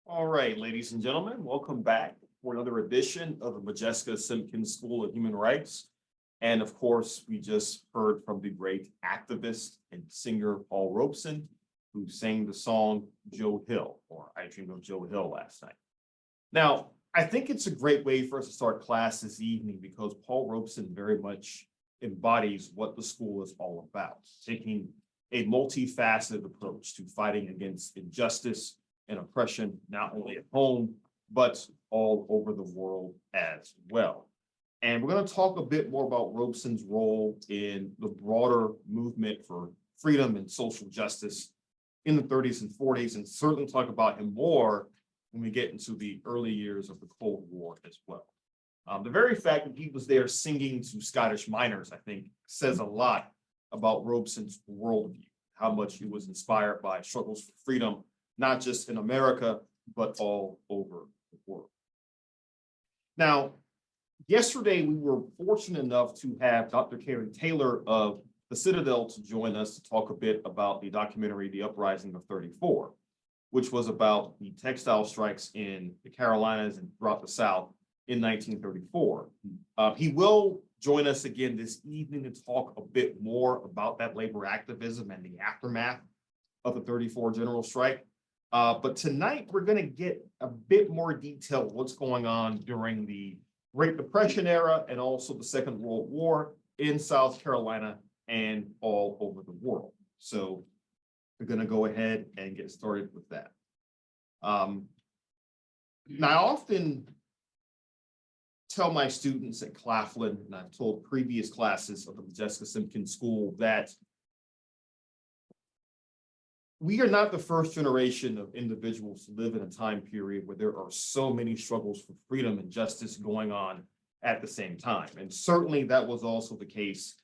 All right, ladies and gentlemen, welcome back for another edition of the Modjeska Simkins School of Human Rights. And of course, we just heard from the great activist and singer Paul Robeson, who sang the song Joe Hill, or I Dreamed of Joe Hill last night. Now, I think it's a great way for us to start class this evening because Paul Robeson very much embodies what the school is all about, taking a multifaceted approach to fighting against injustice and oppression, not only at home, but all over the world as well. And we're going to talk a bit more about Robeson's role in the broader movement for freedom and social justice in the 30s and 40s, and certainly talk about him more when we get into the early years of the Cold War as well. The very fact that he was there singing to Scottish miners, I think, says a lot about Robeson's worldview, how much he was inspired by struggles for freedom, not just in America, but all over the world. Now, yesterday, we were fortunate enough to have Dr. Carrie Taylor of the Citadel to join us to talk a bit about the documentary, The Uprising of 34, which was about the textile strikes in the Carolinas and throughout the South in 1934. He will join us again this evening to talk a bit more about that labor activism and the aftermath of the 34 general strike. But tonight, we're going to get a bit more detail of what's going on during the Great Depression era and also the Second World War in South Carolina and all over the world. So we're going to go ahead and get started with that. Now, I often tell my students at Claflin, and I've told previous classes of the Modjeska Simkins School, that we are not the first generation of individuals to live in a time period where there are so many struggles for freedom and justice going on at the same time. And certainly that was also the case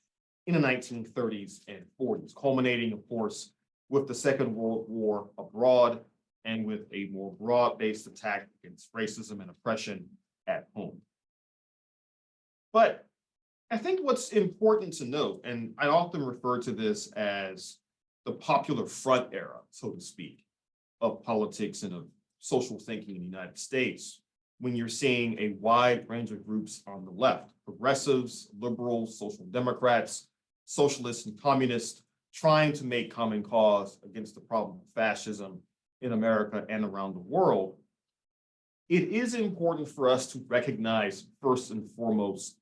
in the 1930s and 40s, culminating, of course, with the Second World War abroad and with a more broad-based attack against racism and oppression at home. But I think what's important to note, and I often refer to this as the popular front era, so to speak, of politics and of social thinking in the United States, when you're seeing a wide range of groups on the left, progressives, liberals, social democrats, socialists, and communists, trying to make common cause against the problem of fascism in America and around the world. It is important for us to recognize, first and foremost,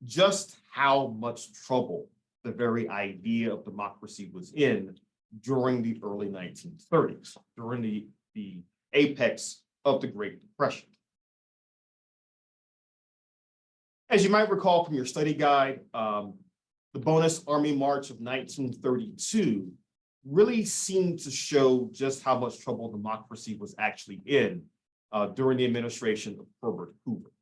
just how much trouble the very idea of democracy was in during the early 1930s, during the apex of the Great Depression. As you might recall from your study guide, the Bonus Army March of 1932 really seemed to show just how much trouble democracy was actually in during the administration of Herbert Hoover.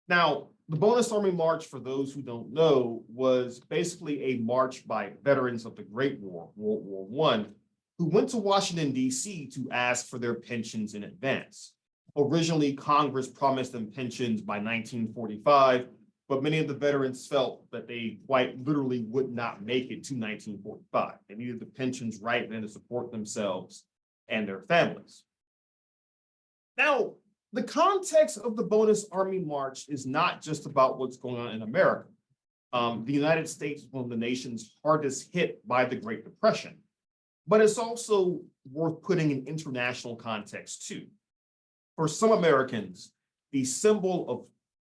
Now, the Bonus Army March, for those who don't know, was basically a march by veterans of the Great War, World War I, who went to Washington, D.C. to ask for their pensions in advance. Originally, Congress promised them pensions by 1945, but many of the veterans felt that they quite literally would not make it to 1945. They needed the pensions right then to support themselves and their families. Now, the context of the Bonus Army March is not just about what's going on in America. The United States is one of the nations hardest hit by the Great Depression, but it's also worth putting in international context too. For some Americans, the symbol of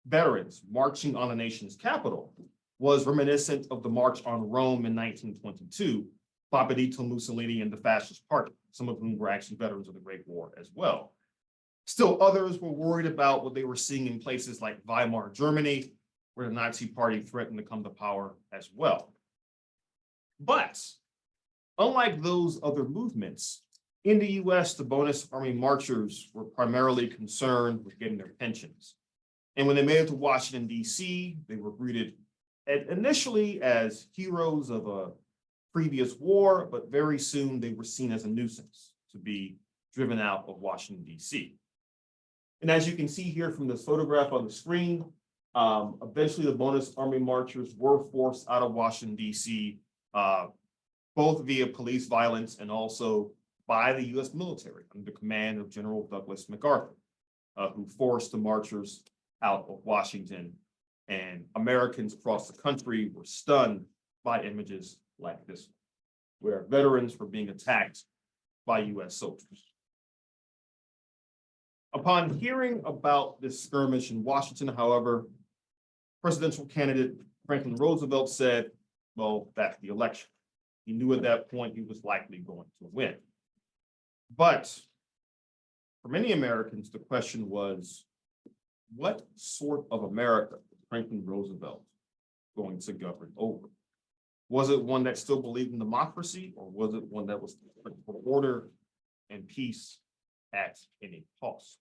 veterans marching on a nation's capital was reminiscent of the March on Rome in 1922 by Benito Mussolini and the Fascist Party, some of whom were actually veterans of the Great War as well. Still, others were worried about what they were seeing in places like Weimar, Germany, where the Nazi Party threatened to come to power as well. But unlike those other movements, in the US, the Bonus Army Marchers were primarily concerned with getting their pensions. And when they made it to Washington, D.C., they were greeted initially as heroes of a previous war, but very soon they were seen as a nuisance to be driven out of Washington, D.C. And as you can see here from this photograph on the screen, eventually the Bonus Army Marchers were forced out of Washington, D.C., both via police violence and also by the U.S. military under the command of General Douglas MacArthur, who forced the marchers out of Washington. And Americans across the country were stunned by images like this, where veterans were being attacked by U.S. soldiers. Upon hearing about this skirmish in Washington, however, presidential candidate Franklin Roosevelt said, well, that's the election. He knew at that point he was likely going to win. But for many Americans, the question was, what sort of America was Franklin Roosevelt going to govern over? Was it one that still believed in democracy, or was it one that was for order and peace at any cost?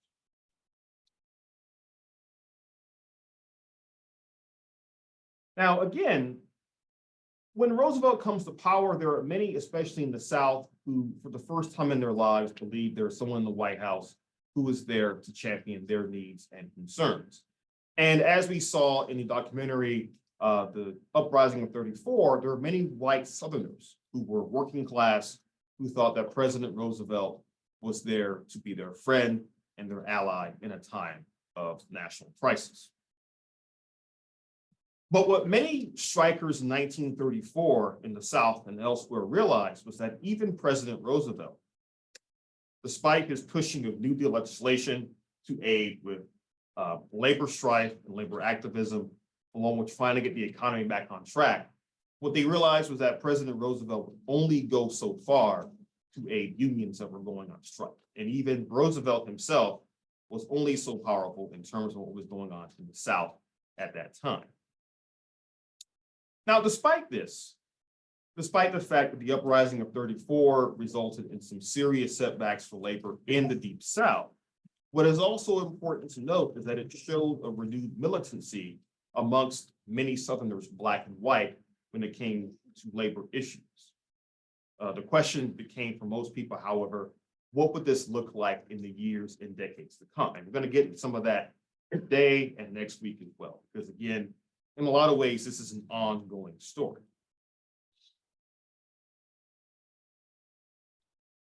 Now, again, when Roosevelt comes to power, there are many, especially in the South, who for the first time in their lives believe there's someone in the White House who is there to champion their needs and concerns. And as we saw in the documentary, The Uprising of '34, there are many white Southerners who were working class, who thought that President Roosevelt was there to be their friend and their ally in a time of national crisis. But what many strikers in 1934 in the South and elsewhere realized was that even President Roosevelt, despite his pushing of New Deal legislation to aid with labor strife and labor activism, along with trying to get the economy back on track, what they realized was that President Roosevelt would only go so far to aid unions that were going on strike. And even Roosevelt himself was only so powerful in terms of what was going on in the South at that time. Now, despite this, despite the fact that the uprising of '34 resulted in some serious setbacks for labor in the Deep South, what is also important to note is that it showed a renewed militancy amongst many Southerners, Black and white, when it came to labor issues. The question became for most people, however, what would this look like in the years and decades to come? And we're going to get into some of that today and next week as well, because again, in a lot of ways, this is an ongoing story.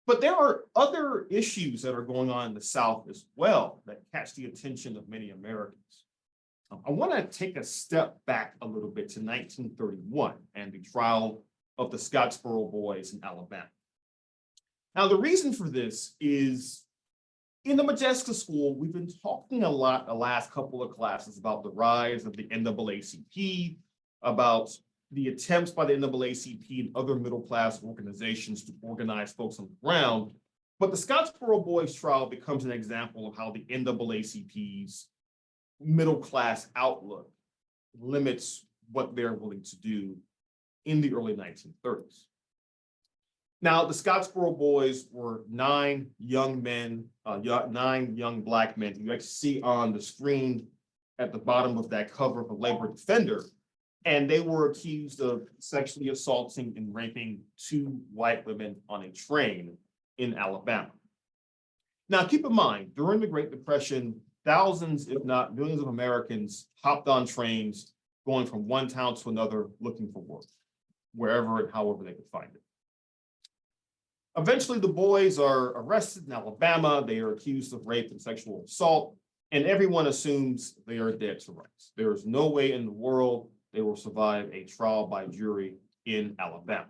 But there are other issues that are going on in the South as well that catch the attention of many Americans. I want to take a step back a little bit to 1931 and the trial of the Scottsboro Boys in Alabama. Now, the reason for this is in the Modjeska school, we've been talking a lot the last couple of classes about the rise of the NAACP, about the attempts by the NAACP and other middle-class organizations to organize folks on the ground. But the Scottsboro Boys trial becomes an example of how the NAACP's middle-class outlook limits what they're willing to do in the early 1930s. Now, the Scottsboro Boys were 9 young men, 9 young Black men. You actually see on the screen at the bottom of that cover of a labor defender. And they were accused of sexually assaulting and raping 2 white women on a train in Alabama. Now, keep in mind, during the Great Depression, thousands, if not millions of Americans hopped on trains going from one town to another looking for work, wherever and however they could find it. Eventually, the boys are arrested in Alabama. They are accused of rape and sexual assault, and everyone assumes they are dead to rights. There is no way in the world they will survive a trial by jury in Alabama.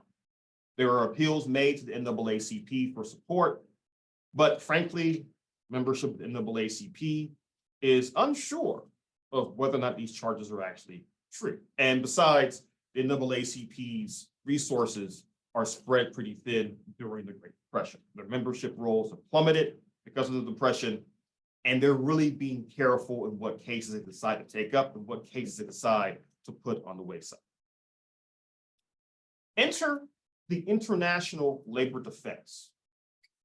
There are appeals made to the NAACP for support, but frankly, membership of the NAACP is unsure of whether or not these charges are actually true. And besides, the NAACP's resources are spread pretty thin during the Great Depression. Their membership rolls have plummeted because of the Depression, and they're really being careful in what cases they decide to take up and what cases they decide to put on the wayside. Enter the International Labor Defense,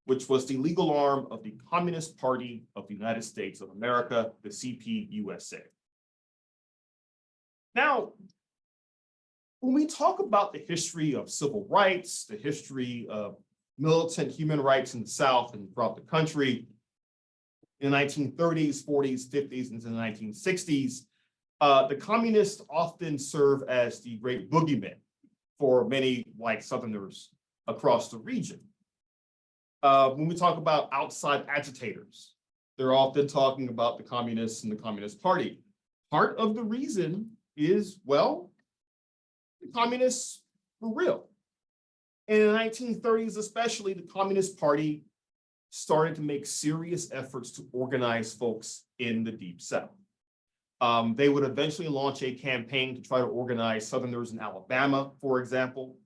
which was the legal arm of the Communist Party of the United States of America, the CPUSA. Now, when we talk about the history of civil rights, the history of militant human rights in the South and throughout the country, in the 1930s, 40s, 50s, and into the 1960s, the communists often serve as the great boogeymen for many white Southerners across the region. When we talk about outside agitators, they're often talking about the communists and the Communist Party. Part of the reason is, well, the communists were real. And in the 1930s, especially, the Communist Party started to make serious efforts to organize folks in the Deep South. They would eventually launch a campaign to try to organize Southerners in Alabama, for example.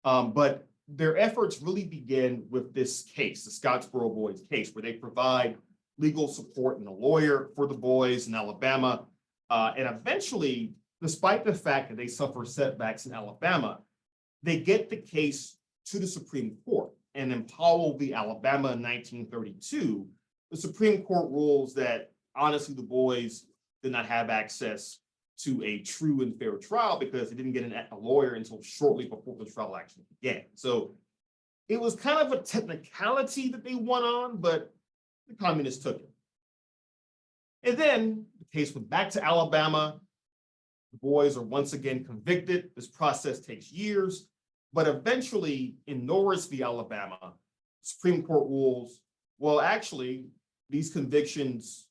But their efforts really begin with this case, the Scottsboro Boys case, where they provide legal support and a lawyer for the boys in Alabama. And eventually, despite the fact that they suffer setbacks in Alabama, they get the case to the Supreme Court. And in Powell v. Alabama in 1932, the Supreme Court rules that, honestly, the boys did not have access to a true and fair trial because they didn't get a lawyer until shortly before the trial actually began. So it was kind of a technicality that they won on, but the communists took it. And then the case went back to Alabama. The boys are once again convicted. This process takes years, but eventually in Norris v. Alabama, the Supreme Court rules, well, actually, these convictions,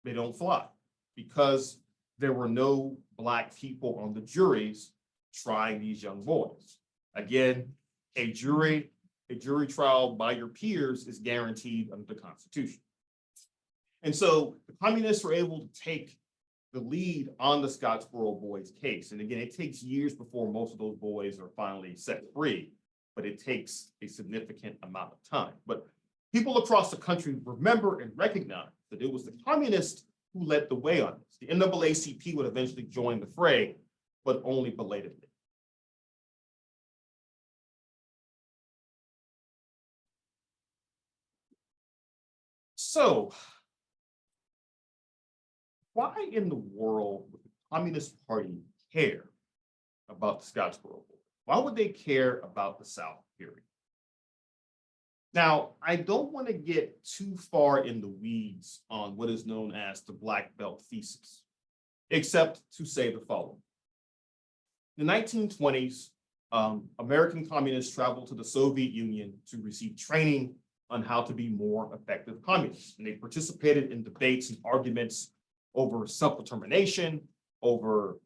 they don't fly because there were no Black people on the juries trying these young boys. Again, a jury trial by your peers is guaranteed under the Constitution. And so the communists were able to take the lead on the Scottsboro Boys case. And again, it takes years before most of those boys are finally set free, but it takes a significant amount of time. But people across the country remember and recognize that it was the communists who led the way on this. The NAACP would eventually join the fray, but only belatedly. So, why in the world would the Communist Party care about the Scottsboro Boys? Why would they care about the South, period? Now, I don't want to get too far in the weeds on what is known as the Black Belt thesis, except to say the following. In the 1920s, American communists traveled to the Soviet Union to receive training on how to be more effective communists. And they participated in debates and arguments over self-determination, over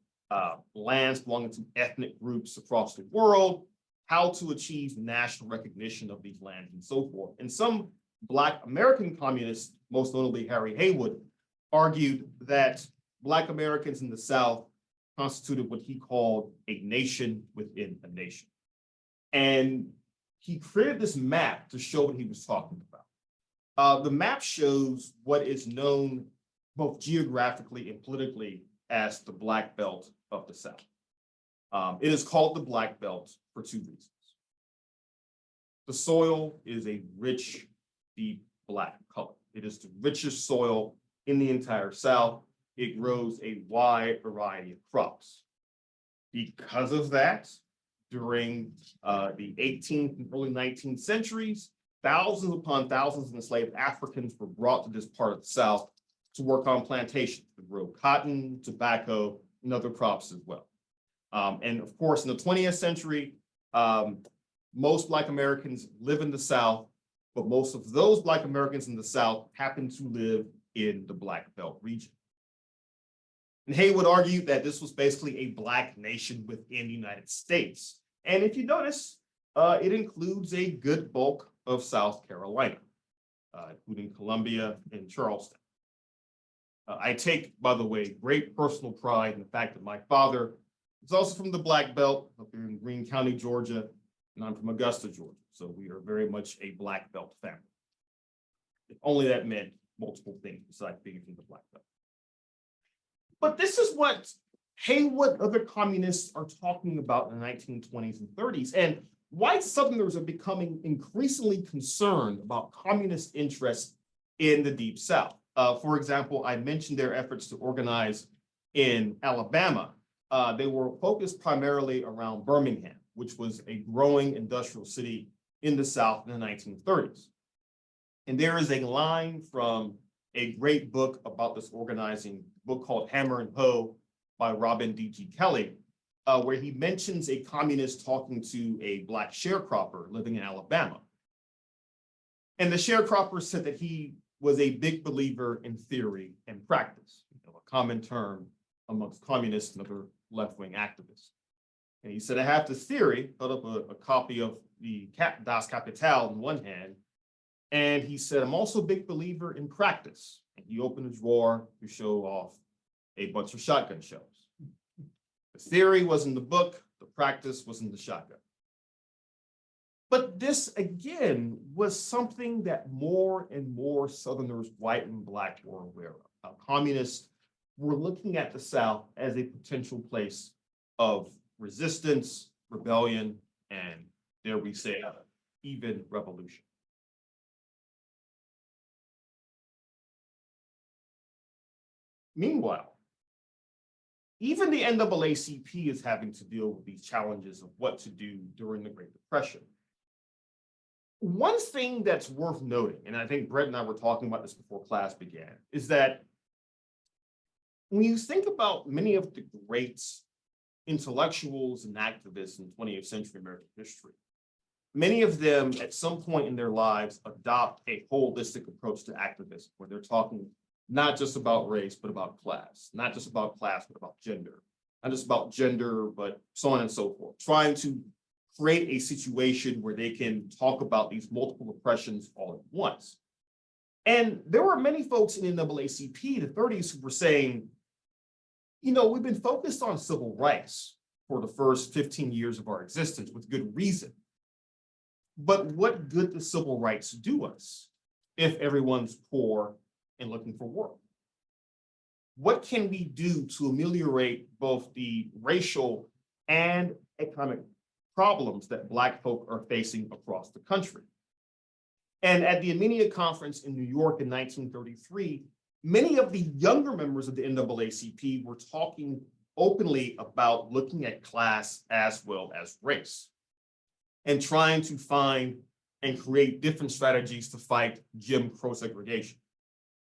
lands belonging to ethnic groups across the world, how to achieve national recognition of these lands and so forth. And some Black American communists, most notably Harry Haywood, argued that Black Americans in the South constituted what he called a nation within a nation. And he created this map to show what he was talking about. The map shows what is known both geographically and politically as the Black Belt of the South. It is called the Black Belt for two reasons. The soil is a rich, deep Black color. It is the richest soil in the entire South. It grows a wide variety of crops. Because of that, during the 18th and early 19th centuries, thousands upon thousands of enslaved Africans were brought to this part of the South to work on plantations, to grow cotton, tobacco, and other crops as well. And of course, in the 20th century, most Black Americans live in the South, but most of those Black Americans in the South happen to live in the Black Belt region. And Haywood argued that this was basically a Black nation within the United States. And if you notice, it includes a good bulk of South Carolina, including Columbia and Charleston. I take, by the way, great personal pride in the fact that my father is also from the Black Belt up here in Greene County, Georgia, and I'm from Augusta, Georgia. So we are very much a Black Belt family. If only that meant multiple things besides being from the Black Belt. But this is what Haywood and other communists are talking about in the 1920s and 30s. And white Southerners are becoming increasingly concerned about communist interests in the Deep South. For example, I mentioned their efforts to organize in Alabama. They were focused primarily around Birmingham, which was a growing industrial city in the South in the 1930s. And there is a line from a great book about this organizing, book called Hammer and Hoe by Robin D.G. Kelly, where he mentions a communist talking to a Black sharecropper living in Alabama. And the sharecropper said that he was a big believer in theory and practice, a common term amongst communists and other left-wing activists. And he said, I have this theory, held up a copy of the Das Kapital in one hand. And he said, I'm also a big believer in practice. And he opened a drawer to show off a bunch of shotgun shells. The theory was in the book, the practice was in the shotgun. But this, again, was something that more and more Southerners, white and Black, were aware of. How communists were looking at the South as a potential place of resistance, rebellion, and, dare we say, even revolution. Meanwhile, even the NAACP is having to deal with these challenges of what to do during the Great Depression. One thing that's worth noting, and I think Brett and I were talking about this before class began, is that when you think about many of the great intellectuals and activists in 20th century American history, many of them at some point in their lives adopt a holistic approach to activism, where they're talking not just about race, but about class, not just about class, but about gender, not just about gender, but so on and so forth, trying to create a situation where they can talk about these multiple oppressions all at once. And there were many folks in the NAACP, the 30s, who were saying, we've been focused on civil rights for the first 15 years of our existence with good reason. But what good does civil rights do us if everyone's poor and looking for work? What can we do to ameliorate both the racial and economic problems that Black folk are facing across the country? And at the Armenia Conference in New York in 1933, many of the younger members of the NAACP were talking openly about looking at class as well as race and trying to find and create different strategies to fight Jim Crow segregation.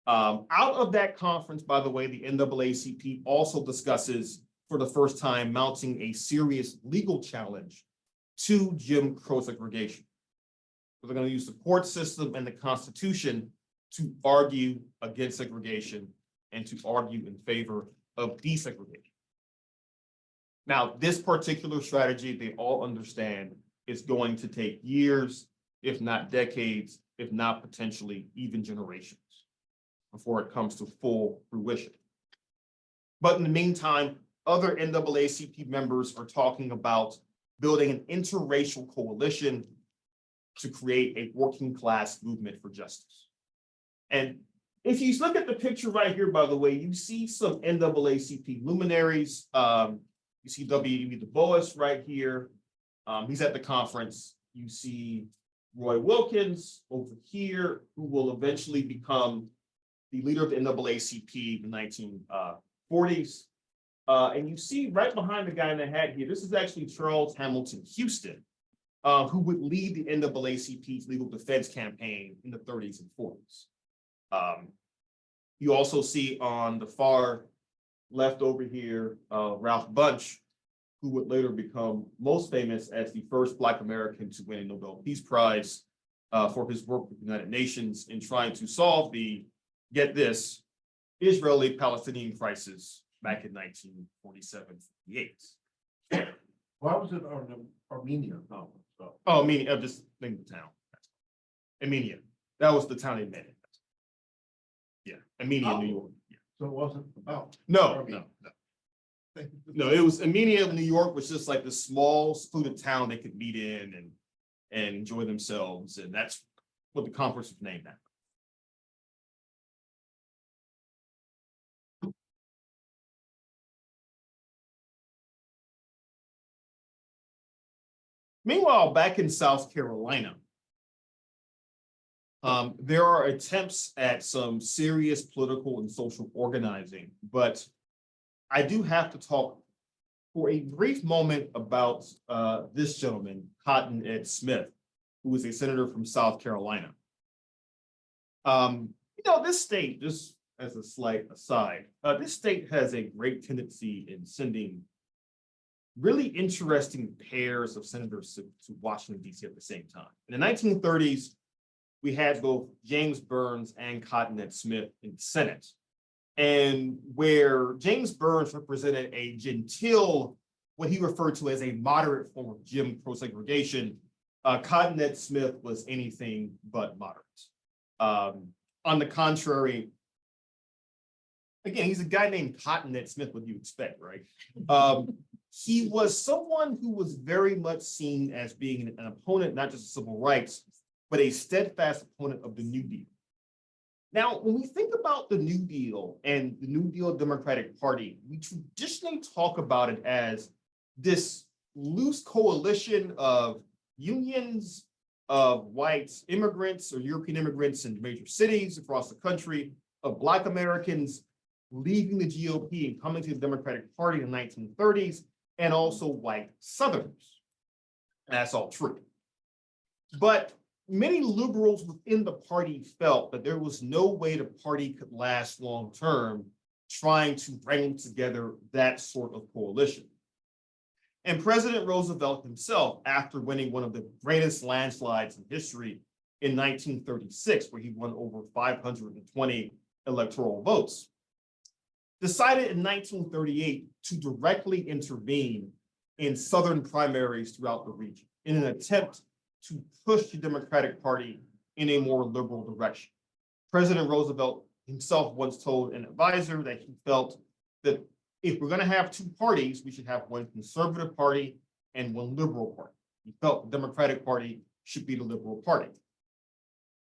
Out of that conference, by the way, the NAACP also discusses for the first time mounting a serious legal challenge to Jim Crow segregation. So they're going to use the court system and the Constitution to argue against segregation and to argue in favor of desegregation. Now, this particular strategy, they all understand, is going to take years, if not decades, if not potentially even generations, before it comes to full fruition. But in the meantime, other NAACP members are talking about building an interracial coalition to create a working class movement for justice. And if you look at the picture right here, by the way, you see some NAACP luminaries. You see W.E. Du Bois right here. He's at the conference. You see Roy Wilkins over here, who will eventually become the leader of the NAACP in the 1940s. And you see right behind the guy in the hat here, this is actually Charles Hamilton Houston, who would lead the NAACP's legal defense campaign in the 30s and 40s. You also see on the far left over here, Ralph Bunche, who would later become most famous as the first Black American to win a Nobel Peace Prize for his work with the United Nations in trying to solve the, get this, Israeli-Palestinian crisis back in 1947-48. Why was it Armenia? No. Oh, Armenia, I'm just thinking the town. Armenia, that was the town they met in. Yeah, Armenia, New York. Yeah. So it wasn't about. No. No, it was Armenia, New York was just like this small, secluded town they could meet in and enjoy themselves. And that's what the conference was named after. Meanwhile, back in South Carolina, there are attempts at some serious political and social organizing, but I do have to talk for a brief moment about this gentleman, Cotton Ed Smith, who is a senator from South Carolina. This state, just as a slight aside, this state has a great tendency in sending really interesting pairs of senators to Washington, D.C. at the same time. In the 1930s, we had both James Burns and Cotton Ed Smith in the Senate. And where James Burns represented a genteel, what he referred to as a moderate form of Jim Crow segregation, Cotton Ed Smith was anything but moderate. On the contrary, again, he's a guy named Cotton Ed Smith, what do you expect, right? He was someone who was very much seen as being an opponent, not just of civil rights, but a steadfast opponent of the New Deal. Now, when we think about the New Deal and the New Deal Democratic Party, we traditionally talk about it as this loose coalition of unions of white immigrants or European immigrants in major cities across the country, of Black Americans leaving the GOP and coming to the Democratic Party in the 1930s, and also white Southerners. That's all true. But many liberals within the party felt that there was no way the party could last long term trying to bring together that sort of coalition. And President Roosevelt himself, after winning one of the greatest landslides in history in 1936, where he won over 520 electoral votes, decided in 1938 to directly intervene in Southern primaries throughout the region in an attempt to push the Democratic Party in a more liberal direction. President Roosevelt himself once told an advisor that he felt that if we're going to have two parties, we should have one conservative party and one liberal party. He felt the Democratic Party should be the liberal party.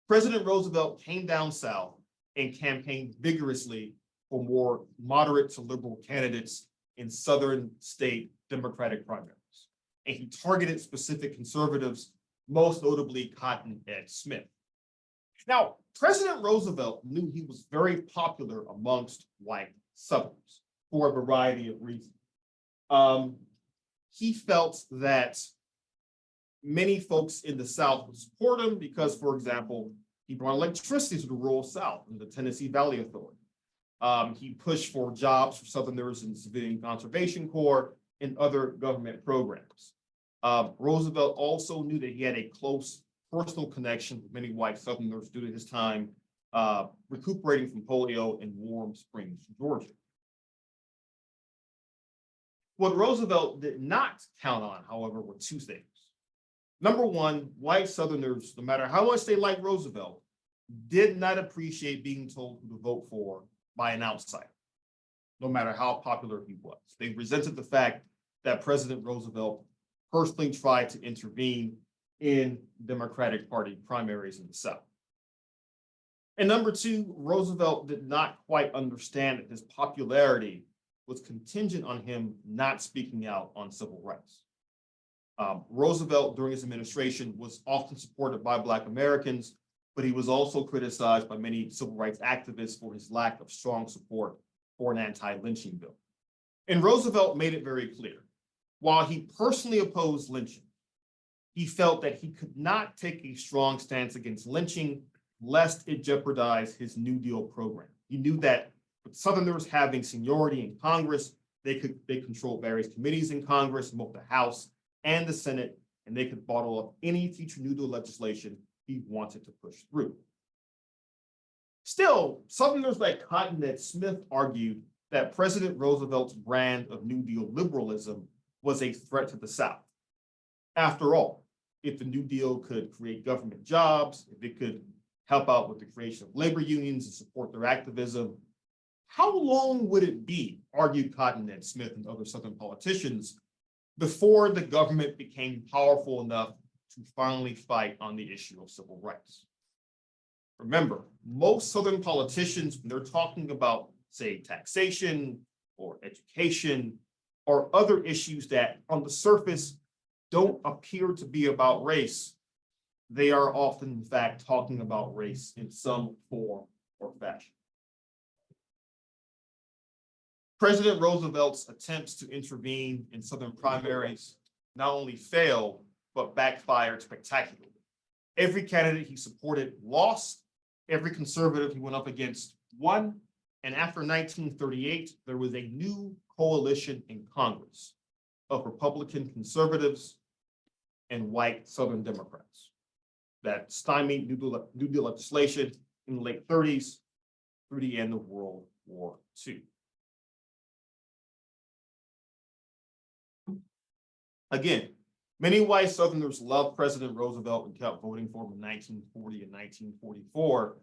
President Roosevelt came down south and campaigned vigorously for more moderate to liberal candidates in Southern state Democratic primaries. And he targeted specific conservatives, most notably Cotton Ed Smith. Now, President Roosevelt knew he was very popular amongst white Southerners for a variety of reasons. He felt that many folks in the South would support him because, for example, he brought electricity to the rural South and the Tennessee Valley Authority. He pushed for jobs for Southerners in the Civilian Conservation Corps and other government programs. Roosevelt also knew that he had a close personal connection with many white Southerners due to his time recuperating from polio in Warm Springs, Georgia. What Roosevelt did not count on, however, were two things. Number one, white Southerners, no matter how much they liked Roosevelt, did not appreciate being told who to vote for by an outsider, no matter how popular he was. They resented the fact that President Roosevelt personally tried to intervene in Democratic Party primaries in the South. And number two, Roosevelt did not quite understand that his popularity was contingent on him not speaking out on civil rights. Roosevelt, during his administration, was often supported by Black Americans, but he was also criticized by many civil rights activists for his lack of strong support for an anti-lynching bill. And Roosevelt made it very clear, while he personally opposed lynching, he felt that he could not take a strong stance against lynching lest it jeopardize his New Deal program. He knew that with Southerners having seniority in Congress, they controlled various committees in Congress, both the House and the Senate, and they could bottle up any future New Deal legislation he wanted to push through. Still, Southerners like Cotton Ed Smith argued that President Roosevelt's brand of New Deal liberalism was a threat to the South. After all, if the New Deal could create government jobs, if it could help out with the creation of labor unions and support their activism, how long would it be, argued Cotton Ed Smith and other Southern politicians, before the government became powerful enough to finally fight on the issue of civil rights? Remember, most Southern politicians, when they're talking about, say, taxation or education or other issues that on the surface don't appear to be about race, they are often, in fact, talking about race in some form or fashion. President Roosevelt's attempts to intervene in Southern primaries not only failed, but backfired spectacularly. Every candidate he supported lost, every conservative he went up against won, and after 1938, there was a new coalition in Congress of Republican conservatives and white Southern Democrats. that stymied New Deal legislation in the late 30s through the end of World War II. Again, many white Southerners loved President Roosevelt and kept voting for him in 1940 and 1944.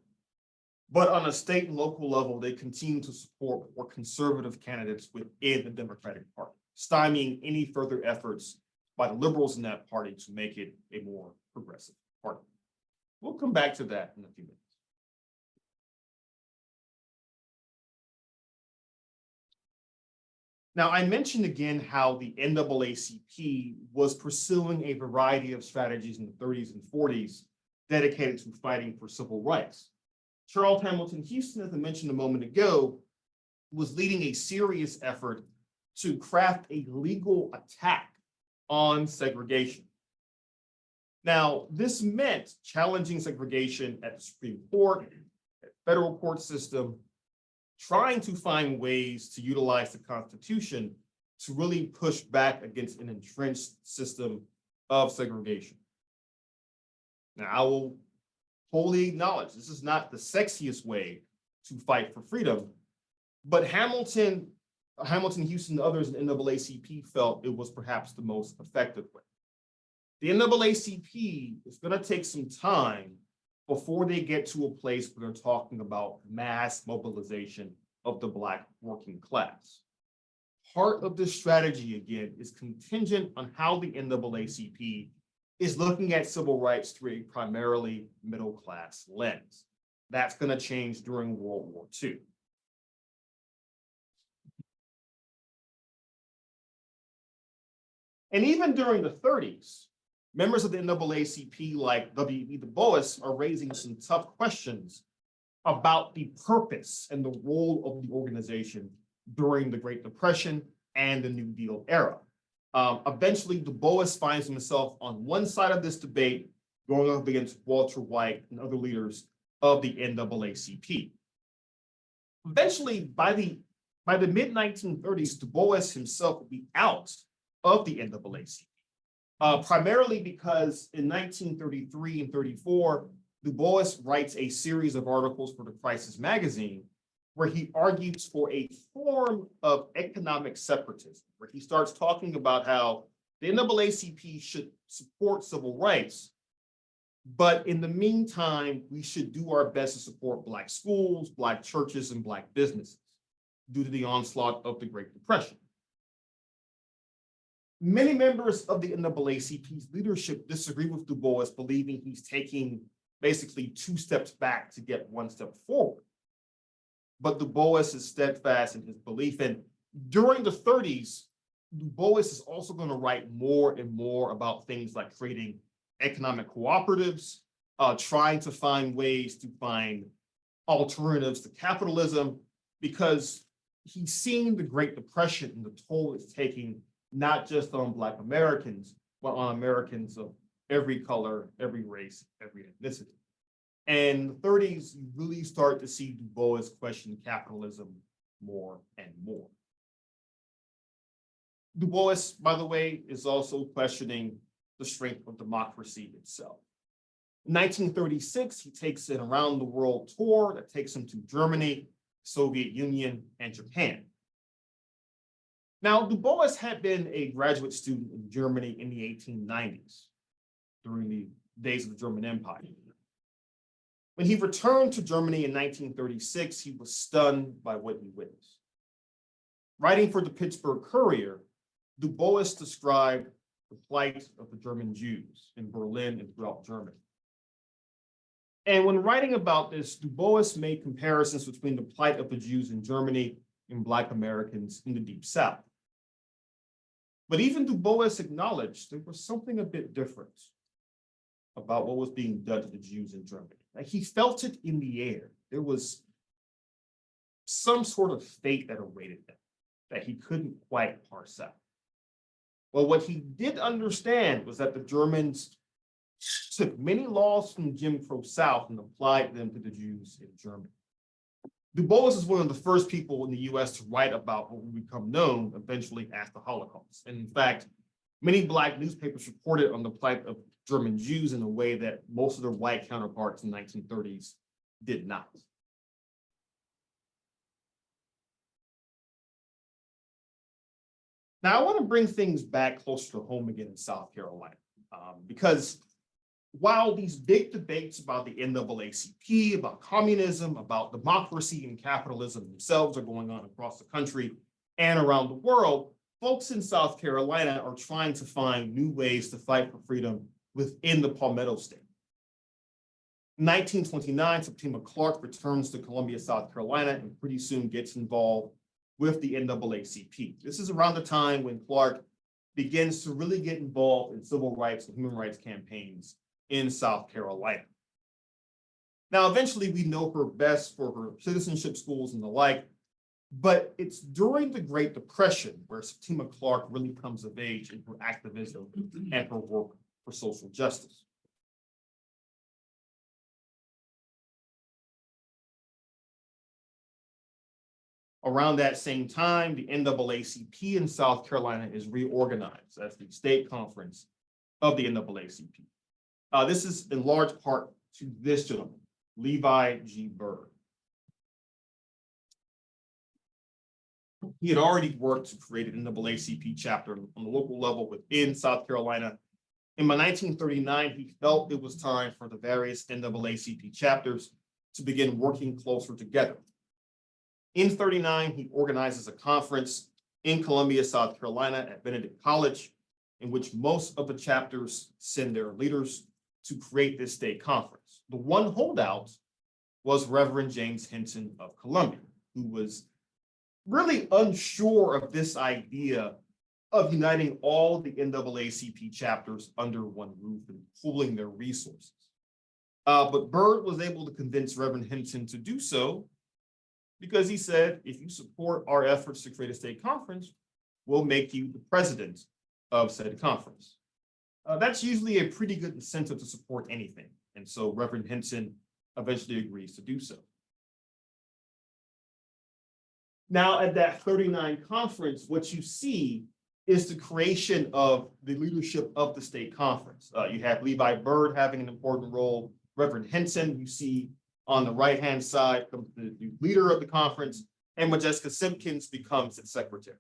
But on a state and local level, they continue to support more conservative candidates within the Democratic Party, stymieing any further efforts by the liberals in that party to make it a more progressive party. We'll come back to that in a few minutes. Now, I mentioned again how the NAACP was pursuing a variety of strategies in the 30s and 40s dedicated to fighting for civil rights. Charles Hamilton Houston, as I mentioned a moment ago, was leading a serious effort to craft a legal attack on segregation. Now, this meant challenging segregation at the Supreme Court, at federal court system, trying to find ways to utilize the Constitution to really push back against an entrenched system of segregation. Now, I will wholly acknowledge this is not the sexiest way to fight for freedom, but Hamilton, Houston, and others in NAACP felt it was perhaps the most effective way. The NAACP is going to take some time before they get to a place where they're talking about mass mobilization of the Black working class. Part of this strategy, again, is contingent on how the NAACP is looking at civil rights through a primarily middle-class lens. That's going to change during World War II. And even during the 30s, members of the NAACP like W.E. Du Bois are raising some tough questions about the purpose and the role of the organization during the Great Depression and the New Deal era. Eventually, Du Bois finds himself on one side of this debate, going up against Walter White and other leaders of the NAACP. Eventually, by the mid-1930s, Du Bois himself will be out of the NAACP. Primarily because in 1933 and 34, Du Bois writes a series of articles for the Crisis magazine where he argues for a form of economic separatism, where he starts talking about how the NAACP should support civil rights, but in the meantime, we should do our best to support Black schools, Black churches, and Black businesses due to the onslaught of the Great Depression. Many members of the NAACP's leadership disagree with Du Bois, believing he's taking basically 2 steps back to get 1 step forward. But Du Bois is steadfast in his belief. And during the 30s, Du Bois is also going to write more and more about things like creating economic cooperatives, trying to find ways to find alternatives to capitalism, because he's seen the Great Depression and the toll it's taking not just on Black Americans, but on Americans of every color, every race, every ethnicity. And in the 30s, you really start to see Du Bois question capitalism more and more. Du Bois, by the way, is also questioning the strength of democracy itself. In 1936, he takes an around the world tour that takes him to Germany, Soviet Union, and Japan. Now, Du Bois had been a graduate student in Germany in the 1890s, during the days of the German Empire. When he returned to Germany in 1936, he was stunned by what he witnessed. Writing for the Pittsburgh Courier, Du Bois described the plight of the German Jews in Berlin and throughout Germany. And when writing about this, Du Bois made comparisons between the plight of the Jews in Germany and Black Americans in the Deep South. But even Du Bois acknowledged there was something a bit different about what was being done to the Jews in Germany. Like, he felt it in the air. There was some sort of fate that awaited them that he couldn't quite parse out. Well, what he did understand was that the Germans took many laws from Jim Crow South and applied them to the Jews in Germany. Du Bois is one of the first people in the US to write about what would become known eventually as the Holocaust. And in fact, many Black newspapers reported on the plight of German Jews in a way that most of their white counterparts in the 1930s did not. Now, I want to bring things back closer to home again in South Carolina, because while these big debates about the NAACP, about communism, about democracy and capitalism themselves are going on across the country and around the world, folks in South Carolina are trying to find new ways to fight for freedom within the Palmetto State. In 1929, Septima Clark returns to Columbia, South Carolina, and pretty soon gets involved with the NAACP. This is around the time when Clark begins to really get involved in civil rights and human rights campaigns in South Carolina. Now, eventually, we know her best for her citizenship schools and the like, but it's during the Great Depression where Septima Clark really comes of age in her activism and her work for social justice. Around that same time, the NAACP in South Carolina is reorganized as the state conference of the NAACP. This is in large part to this gentleman, Levi G. Byrd. He had already worked to create an NAACP chapter on the local level within South Carolina. And by 1939, he felt it was time for the various NAACP chapters to begin working closer together. In 1939, he organizes a conference in Columbia, South Carolina at Benedict College, in which most of the chapters send their leaders to create this state conference. The one holdout was Reverend James Hinton of Columbia, who was really unsure of this idea of uniting all the NAACP chapters under one roof and pooling their resources. But Byrd was able to convince Reverend Hinton to do so because he said, if you support our efforts to create a state conference, we'll make you the president of said conference. That's usually a pretty good incentive to support anything. And so Reverend Hinton eventually agrees to do so. Now, at that 1939 conference, what you see is the creation of the leadership of the state conference. You have Levi Byrd having an important role. Reverend Hinton, you see on the right-hand side, the leader of the conference, and Modjeska Simkins becomes its secretary.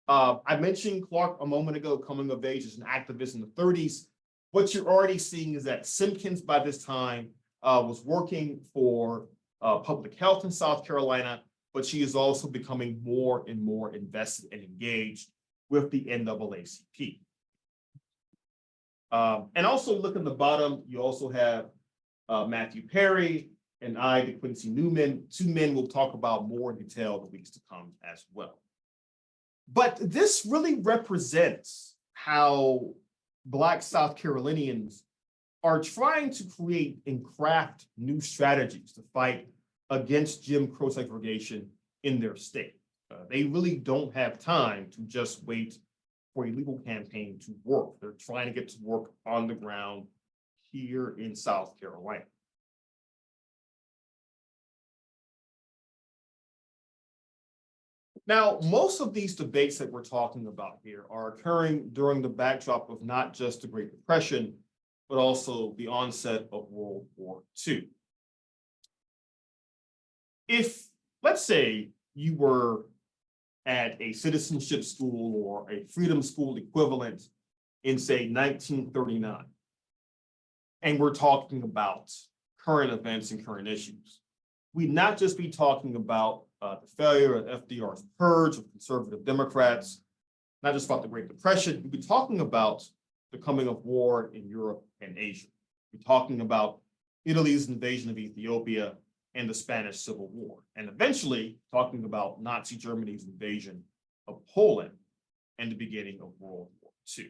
I mentioned Clark a moment ago, coming of age as an activist in the 1930s. What you're already seeing is that Simkins by this time was working for public health in South Carolina, but she is also becoming more and more invested and engaged with the NAACP. And also look at the bottom, you also have Matthew Perry and DeQuincy Newman. Two men we'll talk about more in detail in the weeks to come as well. But this really represents how Black South Carolinians are trying to create and craft new strategies to fight against Jim Crow segregation in their state. They really don't have time to just wait for a legal campaign to work. They're trying to get to work on the ground here in South Carolina. Now, most of these debates that we're talking about here are occurring during the backdrop of not just the Great Depression, but also the onset of World War II. If, let's say, you were at a citizenship school or a freedom school equivalent in, say, 1939, and we're talking about current events and current issues, we'd not just be talking about the failure of FDR's purge of conservative Democrats, not just about the Great Depression, we'd be talking about the coming of war in Europe and Asia. We're talking about Italy's invasion of Ethiopia and the Spanish Civil War, and eventually talking about Nazi Germany's invasion of Poland and the beginning of World War II.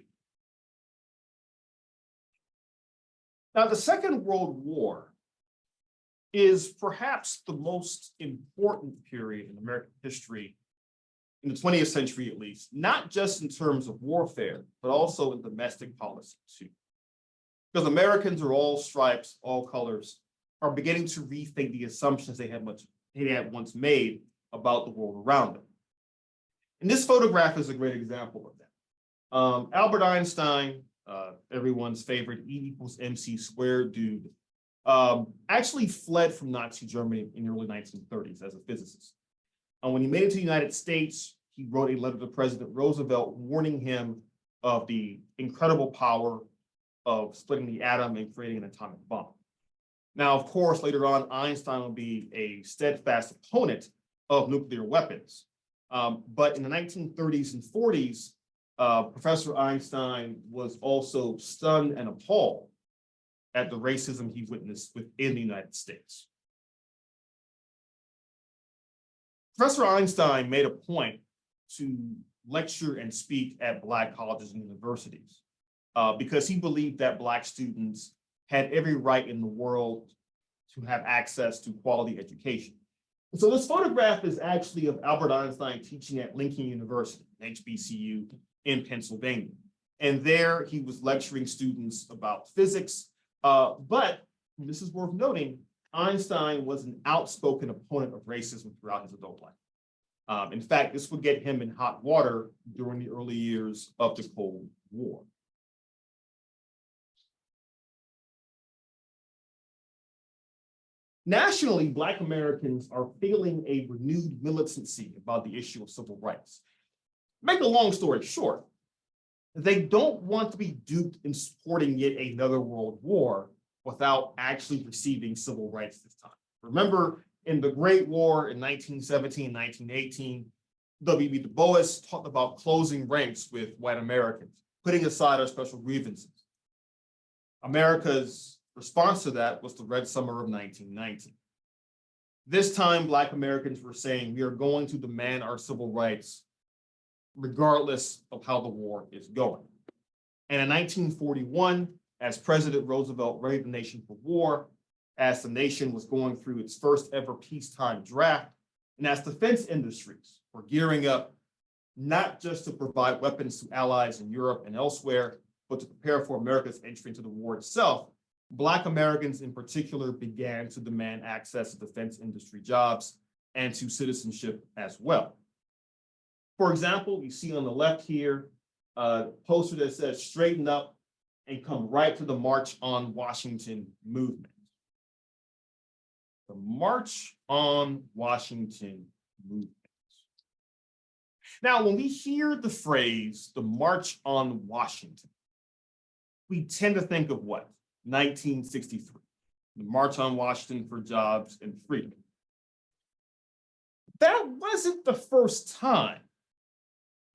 Now, the Second World War is perhaps the most important period in American history, in the 20th century at least, not just in terms of warfare, but also in domestic policy too. Because Americans are all stripes, all colors, are beginning to rethink the assumptions they had once made about the world around them. And this photograph is a great example of that. Albert Einstein everyone's favorite E equals MC squared dude, actually fled from Nazi Germany in the early 1930s as a physicist. And when he made it to the United States, he wrote a letter to President Roosevelt warning him of the incredible power of splitting the atom and creating an atomic bomb. Now, of course, later on, Einstein will be a steadfast opponent of nuclear weapons. But in the 1930s and 40s, Professor Einstein was also stunned and appalled at the racism he witnessed within the United States. Professor Einstein made a point to lecture and speak at Black colleges and universities because he believed that Black students had every right in the world to have access to quality education. And so this photograph is actually of Albert Einstein teaching at Lincoln University, HBCU, in Pennsylvania. And there he was lecturing students about physics. But this is worth noting, Einstein was an outspoken opponent of racism throughout his adult life. In fact, this would get him in hot water during the early years of the Cold War. Nationally, Black Americans are feeling a renewed militancy about the issue of civil rights. Make a long story short, they don't want to be duped in supporting yet another world war without actually receiving civil rights this time. Remember, in the Great War in 1917, 1918, W.B. Du Bois talked about closing ranks with white Americans, putting aside our special grievances. America's response to that was the Red Summer of 1919. This time, Black Americans were saying, we are going to demand our civil rights regardless of how the war is going. And in 1941, as President Roosevelt readied the nation for war, as the nation was going through its first ever peacetime draft, and as defense industries were gearing up not just to provide weapons to allies in Europe and elsewhere, but to prepare for America's entry into the war itself, Black Americans in particular began to demand access to defense industry jobs and to citizenship as well. For example, you see on the left here, a poster that says straighten up and come right to the March on Washington movement. The March on Washington movement. Now, when we hear the phrase, the March on Washington, we tend to think of what? 1963, the March on Washington for Jobs and Freedom. That wasn't the first time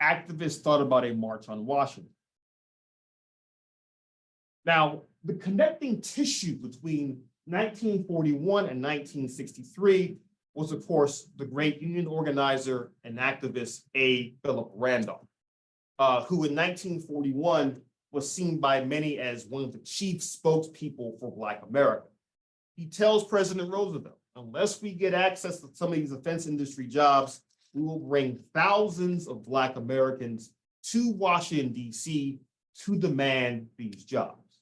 activists thought about a March on Washington. Now, the connecting tissue between 1941 and 1963 was, of course, the great union organizer and activist A. Philip Randolph, who in 1941 was seen by many as one of the chief spokespeople for Black America. He tells President Roosevelt, unless we get access to some of these defense industry jobs, we will bring thousands of Black Americans to Washington, D.C. to demand these jobs.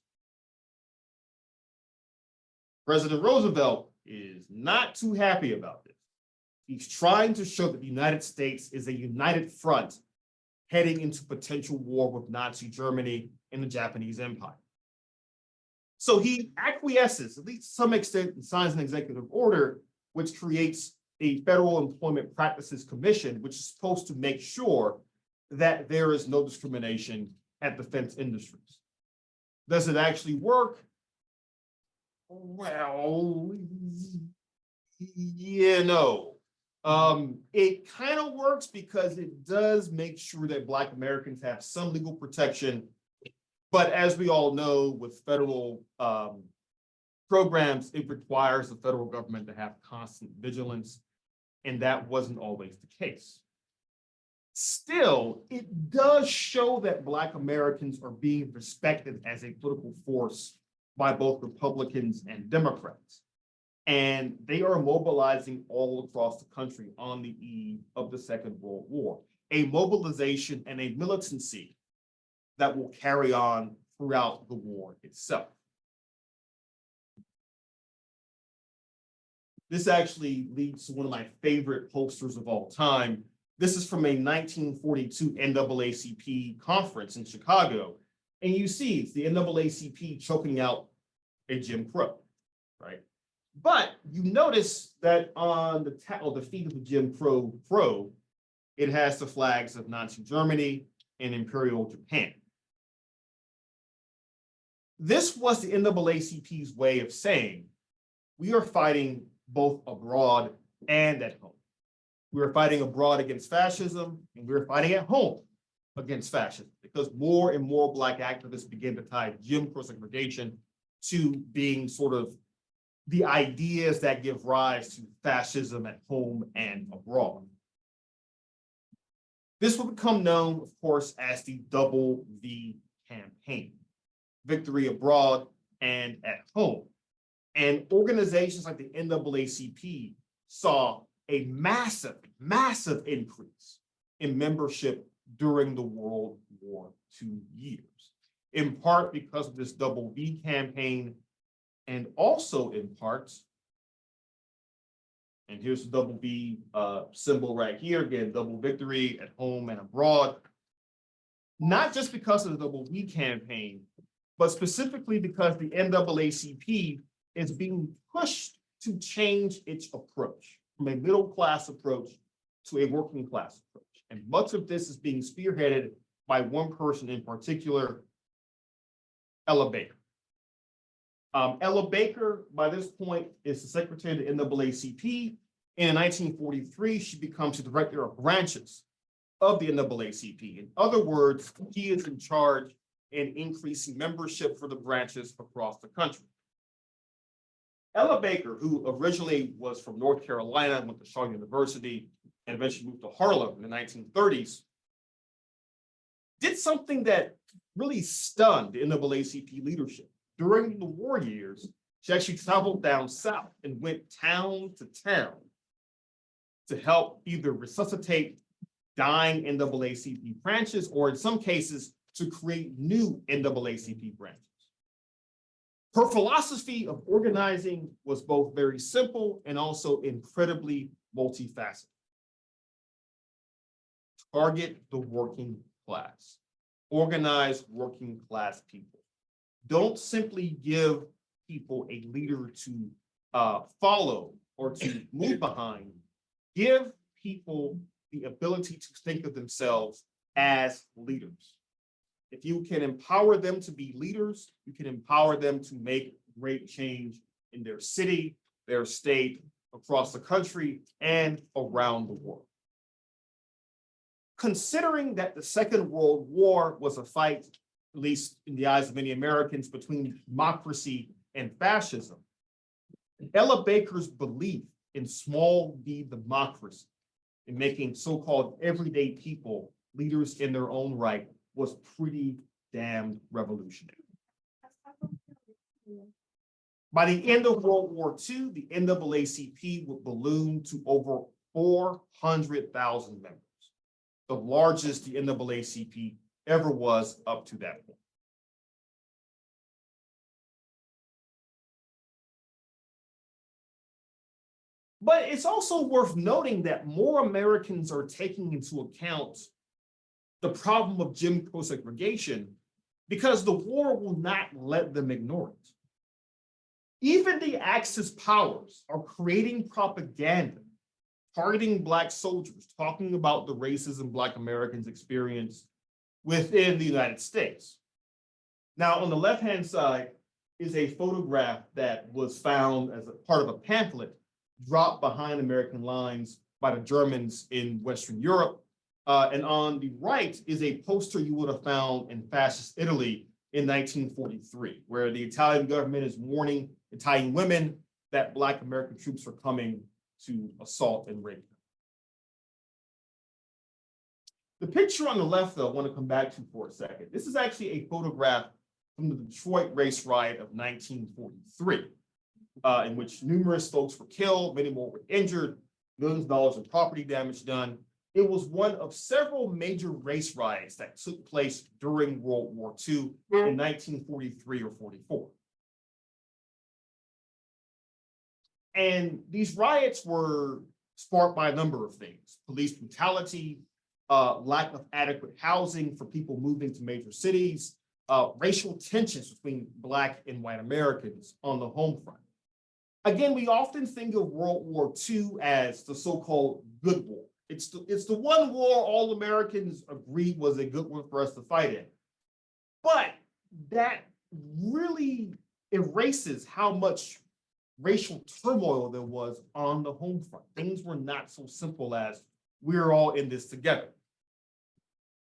President Roosevelt is not too happy about this. He's trying to show that the United States is a united front heading into potential war with Nazi Germany and the Japanese Empire. So he acquiesces, at least to some extent, and signs an executive order, which creates a Federal Employment Practices Commission, which is supposed to make sure that there is no discrimination at defense industries. Does it actually work? Well, yeah, no. It kind of works because it does make sure that Black Americans have some legal protection. But as we all know, with federal programs, it requires the federal government to have constant vigilance, and that wasn't always the case. Still, it does show that Black Americans are being respected as a political force by both Republicans and Democrats. And they are mobilizing all across the country on the eve of the Second World War, a mobilization and a militancy that will carry on throughout the war itself. This actually leads to one of my favorite posters of all time. This is from a 1942 NAACP conference in Chicago, And you see it's the NAACP choking out a Jim Crow, right? But you notice that on the feet of the Jim Crow, it has the flags of Nazi Germany and Imperial Japan. This was the NAACP's way of saying, we are fighting both abroad and at home. We are fighting abroad against fascism, and we're fighting at home against fascism, because more and more Black activists begin to tie Jim Crow segregation to being sort of the ideas that give rise to fascism at home and abroad. This will become known, of course, as the Double V campaign, victory abroad and at home. And organizations like the NAACP saw a massive, massive increase in membership during the World War II years, in part because of this Double V campaign, and also in part, and here's the Double V symbol right here, again, double victory at home and abroad, not just because of the Double V campaign, but specifically because the NAACP is being pushed to change its approach from a middle-class approach to a working-class approach. And much of this is being spearheaded by one person in particular, Ella Baker. Ella Baker, by this point, is the secretary of the NAACP. In 1943, she becomes the director of branches of the NAACP. In other words, she is in charge in increasing membership for the branches across the country. Ella Baker, who originally was from North Carolina, went to Shaw University, and eventually moved to Harlem in the 1930s, did something that really stunned the NAACP leadership. During the war years, she actually traveled down south and went town to town to help either resuscitate dying NAACP branches, or in some cases, to create new NAACP branches. Her philosophy of organizing was both very simple and also incredibly multifaceted. Target the working class. Organize working class people. Don't simply give people a leader to follow or to move behind. Give people the ability to think of themselves as leaders. If you can empower them to be leaders, you can empower them to make great change in their city, their state, across the country, and around the world. Considering that the Second World War was a fight, at least in the eyes of many Americans, between democracy and fascism, Ella Baker's belief in small d democracy, in making so-called everyday people leaders in their own right, was pretty damn revolutionary. By the end of World War II, the NAACP would balloon to over 400,000 members, the largest the NAACP ever was up to that point. But it's also worth noting that more Americans are taking into account the problem of Jim Crow segregation because the war will not let them ignore it. Even the Axis powers are creating propaganda, targeting Black soldiers, talking about the racism Black Americans experience within the United States. Now, on the left-hand side is a photograph that was found as a part of a pamphlet dropped behind American lines by the Germans in Western Europe. And on the right is a poster you would have found in fascist Italy in 1943, where the Italian government is warning Italian women that Black American troops are coming to assault and rape them. The picture on the left, though, I want to come back to for a second. This is actually a photograph from the Detroit race riot of 1943, in which numerous folks were killed, many more were injured, millions of dollars in property damage done. It was one of several major race riots that took place during World War II in 1943 or 44. And these riots were sparked by a number of things: police brutality, lack of adequate housing for people moving to major cities, racial tensions between Black and white Americans on the home front. Again, we often think of World War II as the so-called good war. It's the one war all Americans agreed was a good one for us to fight in. But that really erases how much racial turmoil there was on the home front. Things were not so simple as we're all in this together.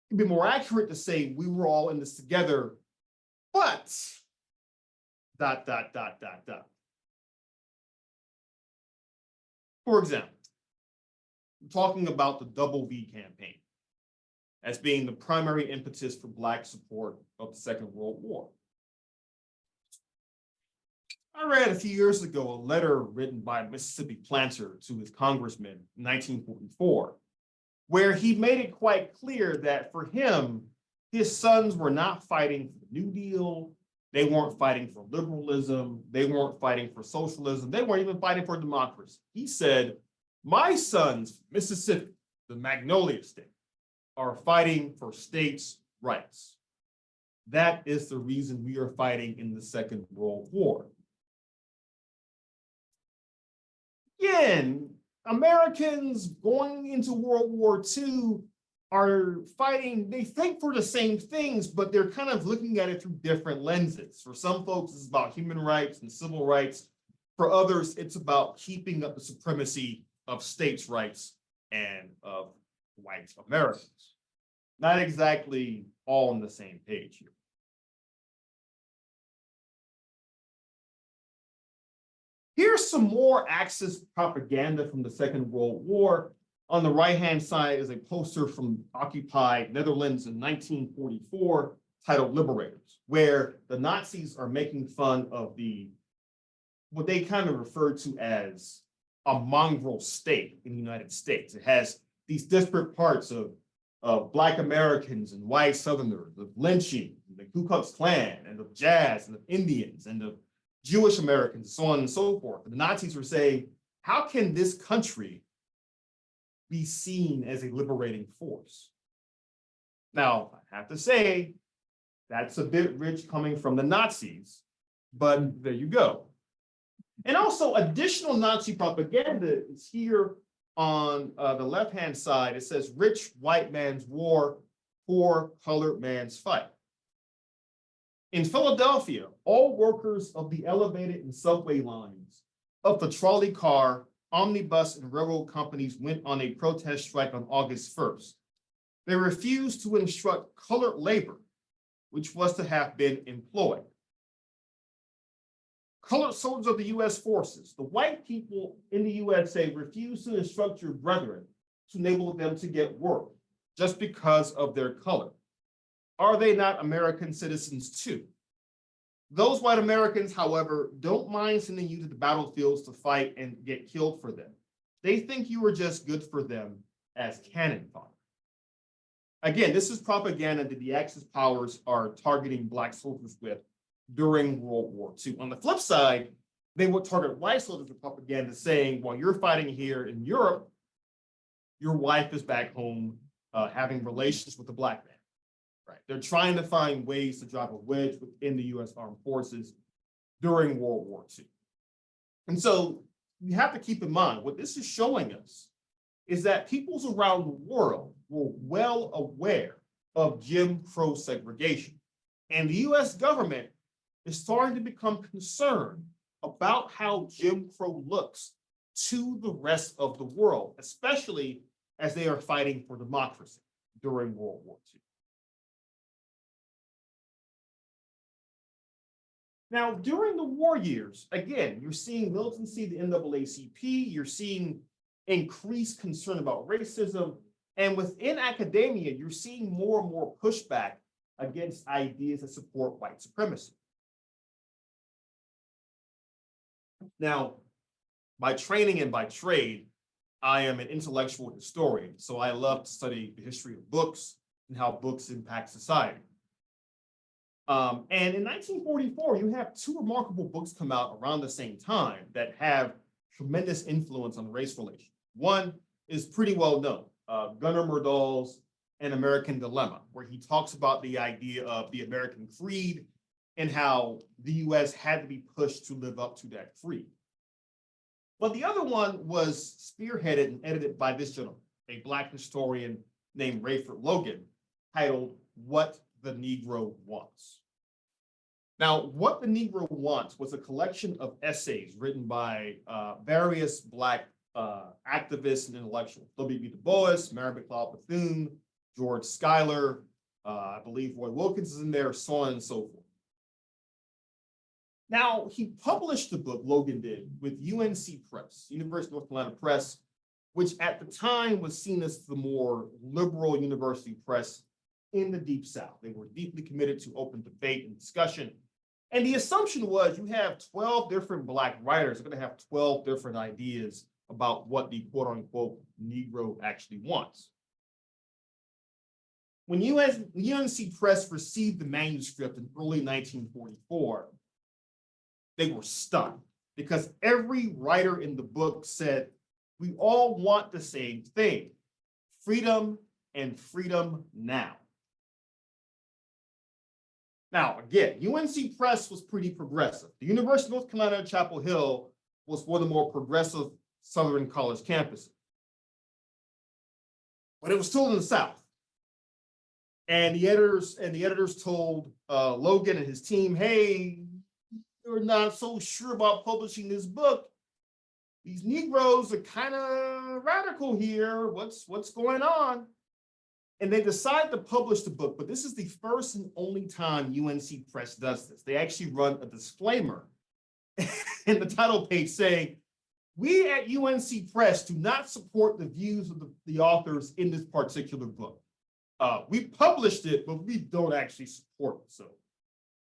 It'd be more accurate to say we were all in this together, but ... For example, talking about the Double V campaign as being the primary impetus for Black support of the Second World War. I read a few years ago a letter written by a Mississippi planter to his congressman in 1944, where he made it quite clear that for him, his sons were not fighting for the New Deal. They weren't fighting for liberalism. They weren't fighting for socialism. They weren't even fighting for democracy. He said, my sons, Mississippi, the Magnolia State, are fighting for states' rights. That is the reason we are fighting in the Second World War. Again, Americans going into World War II are fighting, they think for the same things, but they're kind of looking at it through different lenses. For some folks, it's about human rights and civil rights. For others, it's about keeping up the supremacy of states' rights and of white Americans. Not exactly all on the same page here. Here's some more Axis propaganda from the Second World War. On the right-hand side is a poster from occupied Netherlands in 1944 titled Liberators, where the Nazis are making fun of what they kind of refer to as a mongrel state in the United States. It has these disparate parts of Black Americans and white Southerners, of lynching, and the Ku Klux Klan, and of jazz, and of Indians, and of Jewish Americans, so on and so forth. And the Nazis were saying, how can this country be seen as a liberating force? Now, I have to say, that's a bit rich coming from the Nazis, but there you go. And also, additional Nazi propaganda is here on the left-hand side. It says, rich white man's war, poor colored man's fight. In Philadelphia, all workers of the elevated and subway lines, of the trolley car, omnibus, and railroad companies went on a protest strike on August 1st. They refused to instruct colored labor, which was to have been employed. Colored soldiers of the U.S. forces, the white people in the USA refused to instruct your brethren to enable them to get work just because of their color. Are they not American citizens too? Those white Americans, however, don't mind sending you to the battlefields to fight and get killed for them. They think you are just good for them as cannon fodder. Again, this is propaganda that the Axis powers are targeting Black soldiers with during World War II. On the flip side, they would target white soldiers with propaganda saying, while you're fighting here in Europe, your wife is back home having relations with a Black man. Right. They're trying to find ways to drive a wedge within the U.S. Armed Forces during World War II. And so you have to keep in mind, what this is showing us is that peoples around the world were well aware of Jim Crow segregation. And the U.S. government is starting to become concerned about how Jim Crow looks to the rest of the world, especially as they are fighting for democracy during World War II. Now, during the war years, again, you're seeing militancy, the NAACP, you're seeing increased concern about racism, and within academia, you're seeing more and more pushback against ideas that support white supremacy. Now, by training and by trade, I am an intellectual historian, so I love to study the history of books and how books impact society. And in 1944, you have two remarkable books come out around the same time that have tremendous influence on race relations. One is pretty well known, Gunnar Myrdal's An American Dilemma, where he talks about the idea of the American creed and how the US had to be pushed to live up to that creed. But the other one was spearheaded and edited by this gentleman, a Black historian named Rayford Logan, titled What the Negro Wants. Now, What the Negro Wants was a collection of essays written by various Black activists and intellectuals. W.B. Du Bois, Mary McLeod Bethune, George Schuyler, I believe Roy Wilkins is in there, so on and so forth. Now, he published the book, Logan did, with UNC Press, University of North Carolina Press, which at the time was seen as the more liberal university press in the Deep South. They were deeply committed to open debate and discussion. And the assumption was you have 12 different Black writers are going to have 12 different ideas about what the quote unquote Negro actually wants. When UNC Press received the manuscript in early 1944, they were stunned because every writer in the book said, we all want the same thing, freedom and freedom now. Now, again, UNC Press was pretty progressive. The University of North Carolina at Chapel Hill was one of the more progressive Southern college campuses. But it was still in the South. And the editors told Logan and his team, hey, we're not so sure about publishing this book. These Negroes are kind of radical here. What's going on? And they decide to publish the book, but this is the first and only time UNC Press does this. They actually run a disclaimer in the title page saying, we at UNC Press do not support the views of the authors in this particular book. We published it, but we don't actually support it. So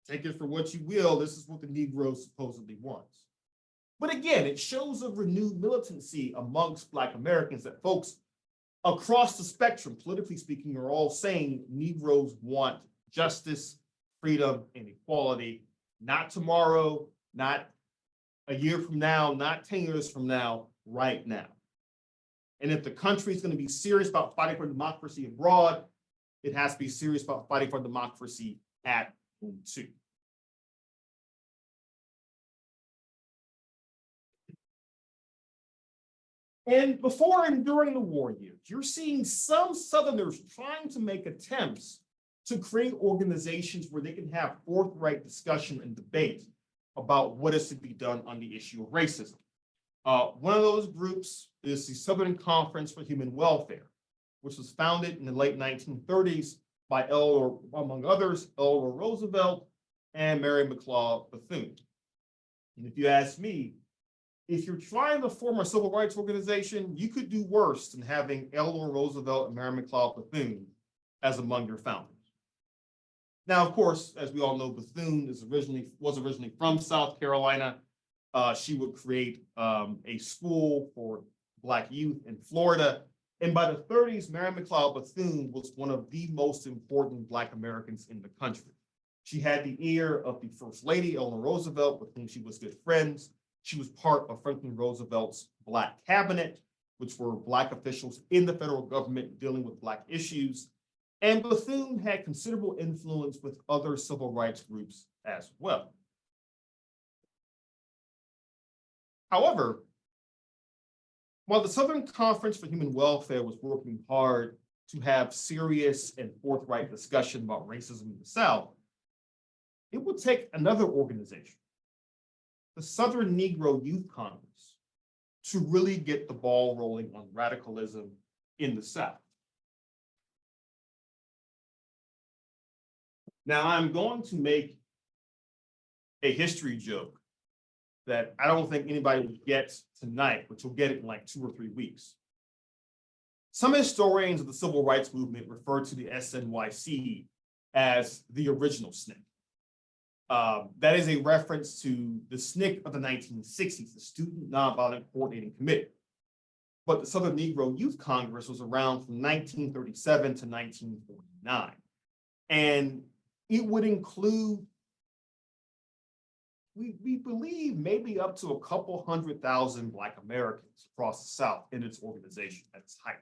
take it for what you will. This is what the Negro supposedly wants. But again, it shows a renewed militancy amongst Black Americans that folks across the spectrum, politically speaking, are all saying Negroes want justice, freedom, and equality, not tomorrow, not a year from now, not 10 years from now, right now. And if the country is going to be serious about fighting for democracy abroad, it has to be serious about fighting for democracy at home too. And before and during the war years, you're seeing some Southerners trying to make attempts to create organizations where they can have forthright discussion and debate about what is to be done on the issue of racism. One of those groups is the Southern Conference for Human Welfare, which was founded in the late 1930s by among others, Eleanor Roosevelt and Mary McLeod Bethune. And if you ask me, if you're trying to form a civil rights organization, you could do worse than having Eleanor Roosevelt and Mary McLeod Bethune as among your founders. Now, of course, as we all know, Bethune was originally from South Carolina. She would create a school for Black youth in Florida. And by the 30s, Mary McLeod Bethune was one of the most important Black Americans in the country. She had the ear of the First Lady, Eleanor Roosevelt, with whom she was good friends. She was part of Franklin Roosevelt's Black cabinet, which were Black officials in the federal government dealing with Black issues. And Bethune had considerable influence with other civil rights groups as well. However, while the Southern Conference for Human Welfare was working hard to have serious and forthright discussion about racism in the South, it would take another organization, the Southern Negro Youth Congress, to really get the ball rolling on radicalism in the South. Now, I'm going to make a history joke that I don't think anybody will get tonight, but you'll get it in like 2 or 3 weeks. Some historians of the civil rights movement refer to the SNYC as the original SNCC. That is a reference to the SNCC of the 1960s, the Student Nonviolent Coordinating Committee. But the Southern Negro Youth Congress was around from 1937 to 1949. And it would include, we believe, maybe up to a couple 100,000 Black Americans across the South in its organization at its height.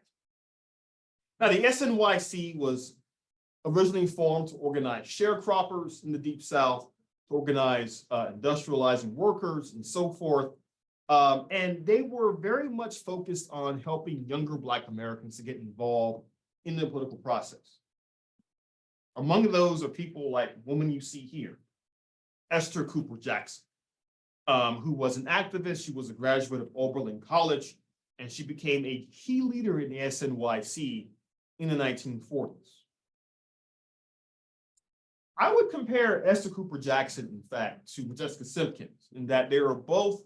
Now, the SNYC was originally formed to organize sharecroppers in the Deep South, to organize industrializing workers and so forth. And they were very much focused on helping younger Black Americans to get involved in the political process. Among those are people like the woman you see here, Esther Cooper Jackson, who was an activist. She was a graduate of Oberlin College, and she became a key leader in the SNYC in the 1940s. I would compare Esther Cooper Jackson, in fact, to Modjeska Simkins, in that they are both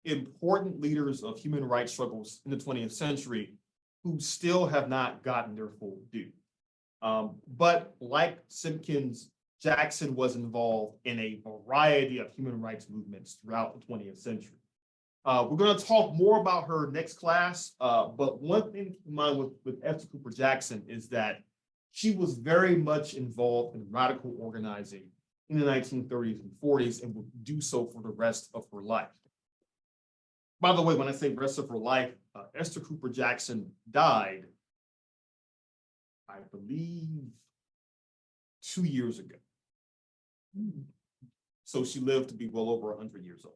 important leaders of human rights struggles in the 20th century who still have not gotten their full due. But like Simkins, Jackson was involved in a variety of human rights movements throughout the 20th century. We're going to talk more about her next class, but one thing to keep in mind with Esther Cooper Jackson is that she was very much involved in radical organizing in the 1930s and 40s and would do so for the rest of her life. By the way, when I say rest of her life, Esther Cooper Jackson died, I believe, 2 years ago. So she lived to be well over 100 years old.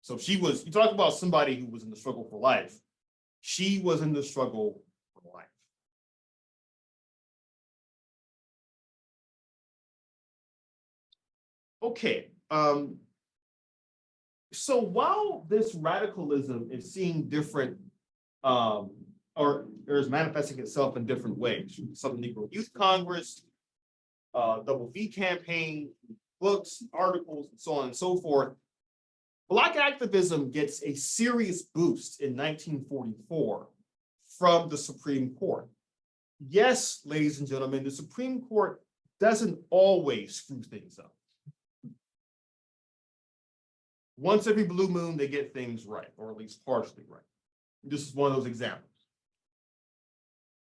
So she was, you talk about somebody who was in the struggle for life. She was in the struggle for life. Okay. So while this radicalism is seeing different, or is manifesting itself in different ways, Southern Negro Youth Congress, Double V campaign, books, articles, and so on and so forth, Black activism gets a serious boost in 1944 from the Supreme Court. Yes, ladies and gentlemen, the Supreme Court doesn't always screw things up. Once every blue moon, they get things right, or at least partially right. This is one of those examples.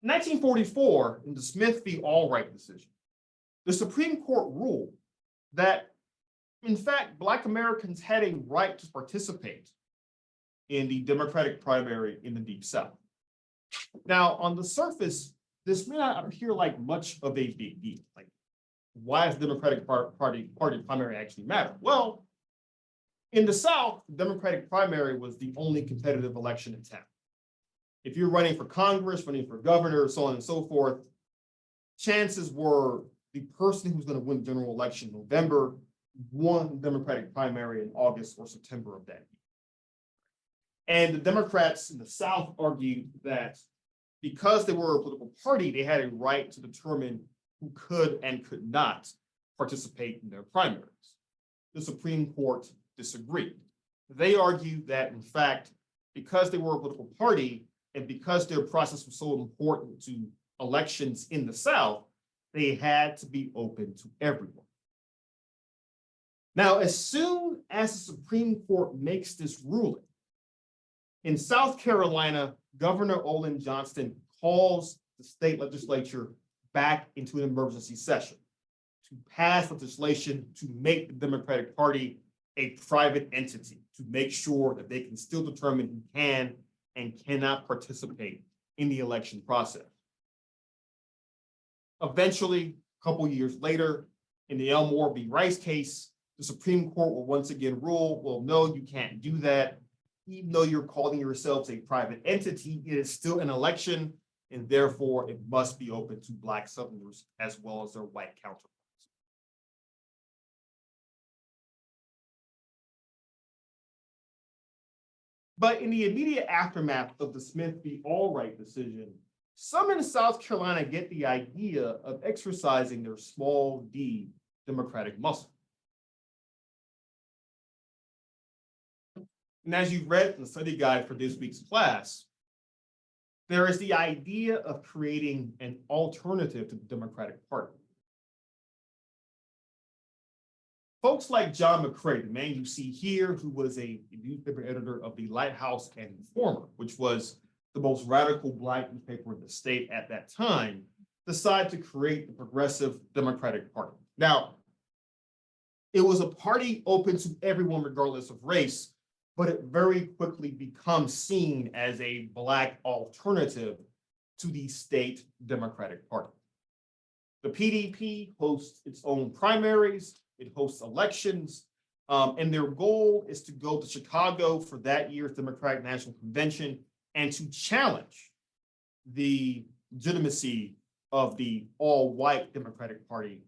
In 1944, in the Smith v. Allwright decision, the Supreme Court ruled that, in fact, Black Americans had a right to participate in the Democratic primary in the Deep South. Now, on the surface, this may not appear like much of a big deal. Like, why does the Democratic Party primary actually matter? Well, in the South, the Democratic primary was the only competitive election in town. If you're running for Congress, running for governor, so on and so forth, chances were the person who's going to win the general election in November won the Democratic primary in August or September of that year. And the Democrats in the South argued that because they were a political party, they had a right to determine who could and could not participate in their primaries. The Supreme Court disagreed. They argued that, in fact, because they were a political party and because their process was so important to elections in the South, they had to be open to everyone. Now, as soon as the Supreme Court makes this ruling, in South Carolina, Governor Olin Johnston calls the state legislature back into an emergency session to pass legislation to make the Democratic Party a private entity, to make sure that they can still determine who can and cannot participate in the election process. Eventually, a couple years later, in the Elmore v. Rice case, the Supreme Court will once again rule, well, no, you can't do that. Even though you're calling yourselves a private entity, it is still an election, and therefore it must be open to Black Southerners as well as their white counterparts. But in the immediate aftermath of the Smith v. Allwright decision, some in South Carolina get the idea of exercising their small d democratic muscle. And as you read in the study guide for this week's class, there is the idea of creating an alternative to the Democratic Party. Folks like John McCrae, the man you see here, who was a newspaper editor of the Lighthouse and Informer, which was the most radical Black newspaper in the state at that time, decided to create the Progressive Democratic Party. Now, it was a party open to everyone regardless of race, but it very quickly becomes seen as a Black alternative to the state Democratic Party. The PDP hosts its own primaries, it hosts elections, and their goal is to go to Chicago for that year's Democratic National Convention and to challenge the legitimacy of the all-white Democratic Party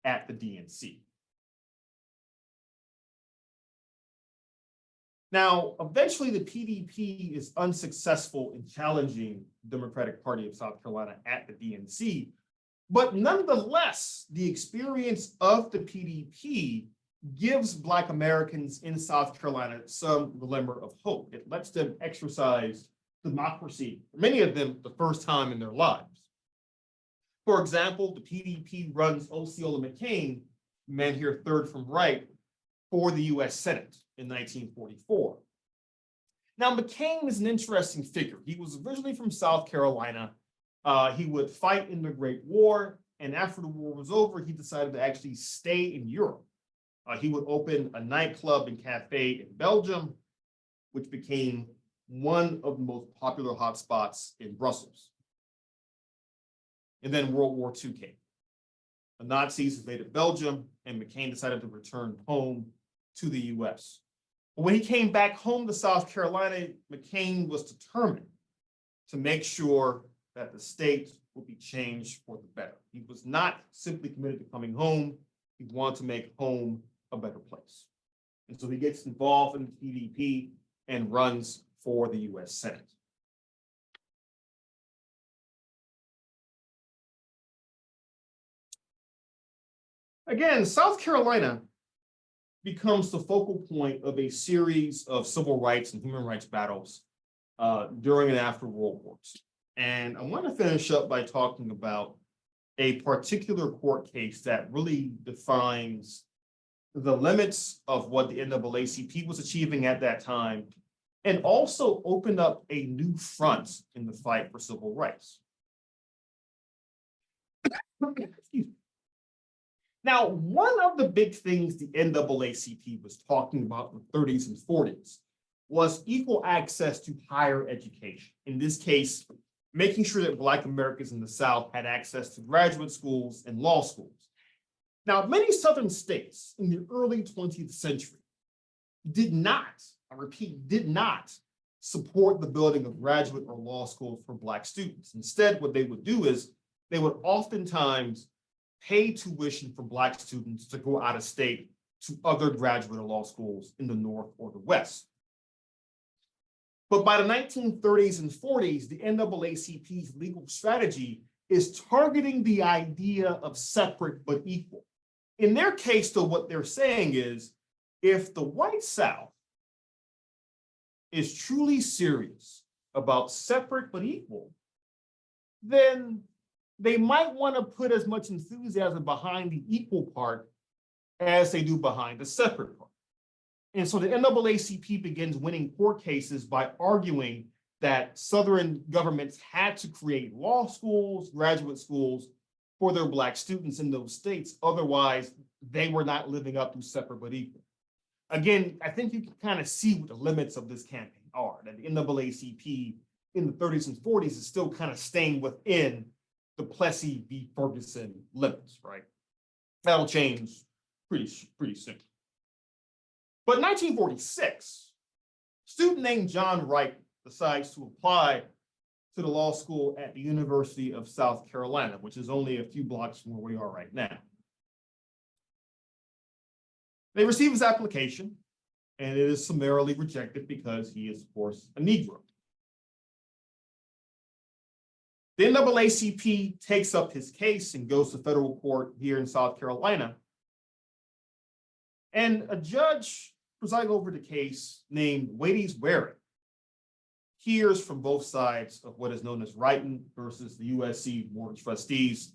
at the DNC. Now, eventually the PDP is unsuccessful in challenging the Democratic Party of South Carolina at the DNC, but nonetheless, the experience of the PDP gives Black Americans in South Carolina some glimmer of hope. It lets them exercise democracy, many of them the first time in their lives. For example, the PDP runs Osceola McCain, man here third from right, for the US Senate in 1944. Now, McCain is an interesting figure. He was originally from South Carolina. He would fight in the Great War, and after the war was over, he decided to actually stay in Europe. He would open a nightclub and cafe in Belgium, which became one of the most popular hotspots in Brussels. And then World War II came. The Nazis invaded Belgium, and McCain decided to return home to the US. But when he came back home to South Carolina, McCain was determined to make sure that the state would be changed for the better. He was not simply committed to coming home. He wanted to make home a better place. And so he gets involved in the PDP and runs for the US Senate. Again, South Carolina becomes the focal point of a series of civil rights and human rights battles during and after World Wars. And I want to finish up by talking about a particular court case that really defines the limits of what the NAACP was achieving at that time, and also opened up a new front in the fight for civil rights. Now, one of the big things the NAACP was talking about in the 30s and 40s was equal access to higher education. In this case, making sure that Black Americans in the South had access to graduate schools and law schools. Now, many Southern states in the early 20th century did not, I repeat, did not support the building of graduate or law schools for Black students. Instead, what they would do is they would oftentimes pay tuition for Black students to go out of state to other graduate or law schools in the North or the West. But by the 1930s and 40s, the NAACP's legal strategy is targeting the idea of separate but equal. In their case, though, what they're saying is, if the white South is truly serious about separate but equal, then they might want to put as much enthusiasm behind the equal part as they do behind the separate part. And so the NAACP begins winning court cases by arguing that Southern governments had to create law schools, graduate schools for their Black students in those states. Otherwise, they were not living up to separate but equal. Again, I think you can kind of see what the limits of this campaign are, that the NAACP in the 30s and 40s is still kind of staying within the Plessy v. Ferguson limits, right? That'll change pretty soon. But in 1946, a student named John Wright decides to apply to the law school at the University of South Carolina, which is only a few blocks from where we are right now. They receive his application, and it is summarily rejected because he is, of course, a Negro. The NAACP takes up his case and goes to federal court here in South Carolina. And a judge presiding over the case named Wades Waring hears from both sides of what is known as Wrighton versus the USC Board of Trustees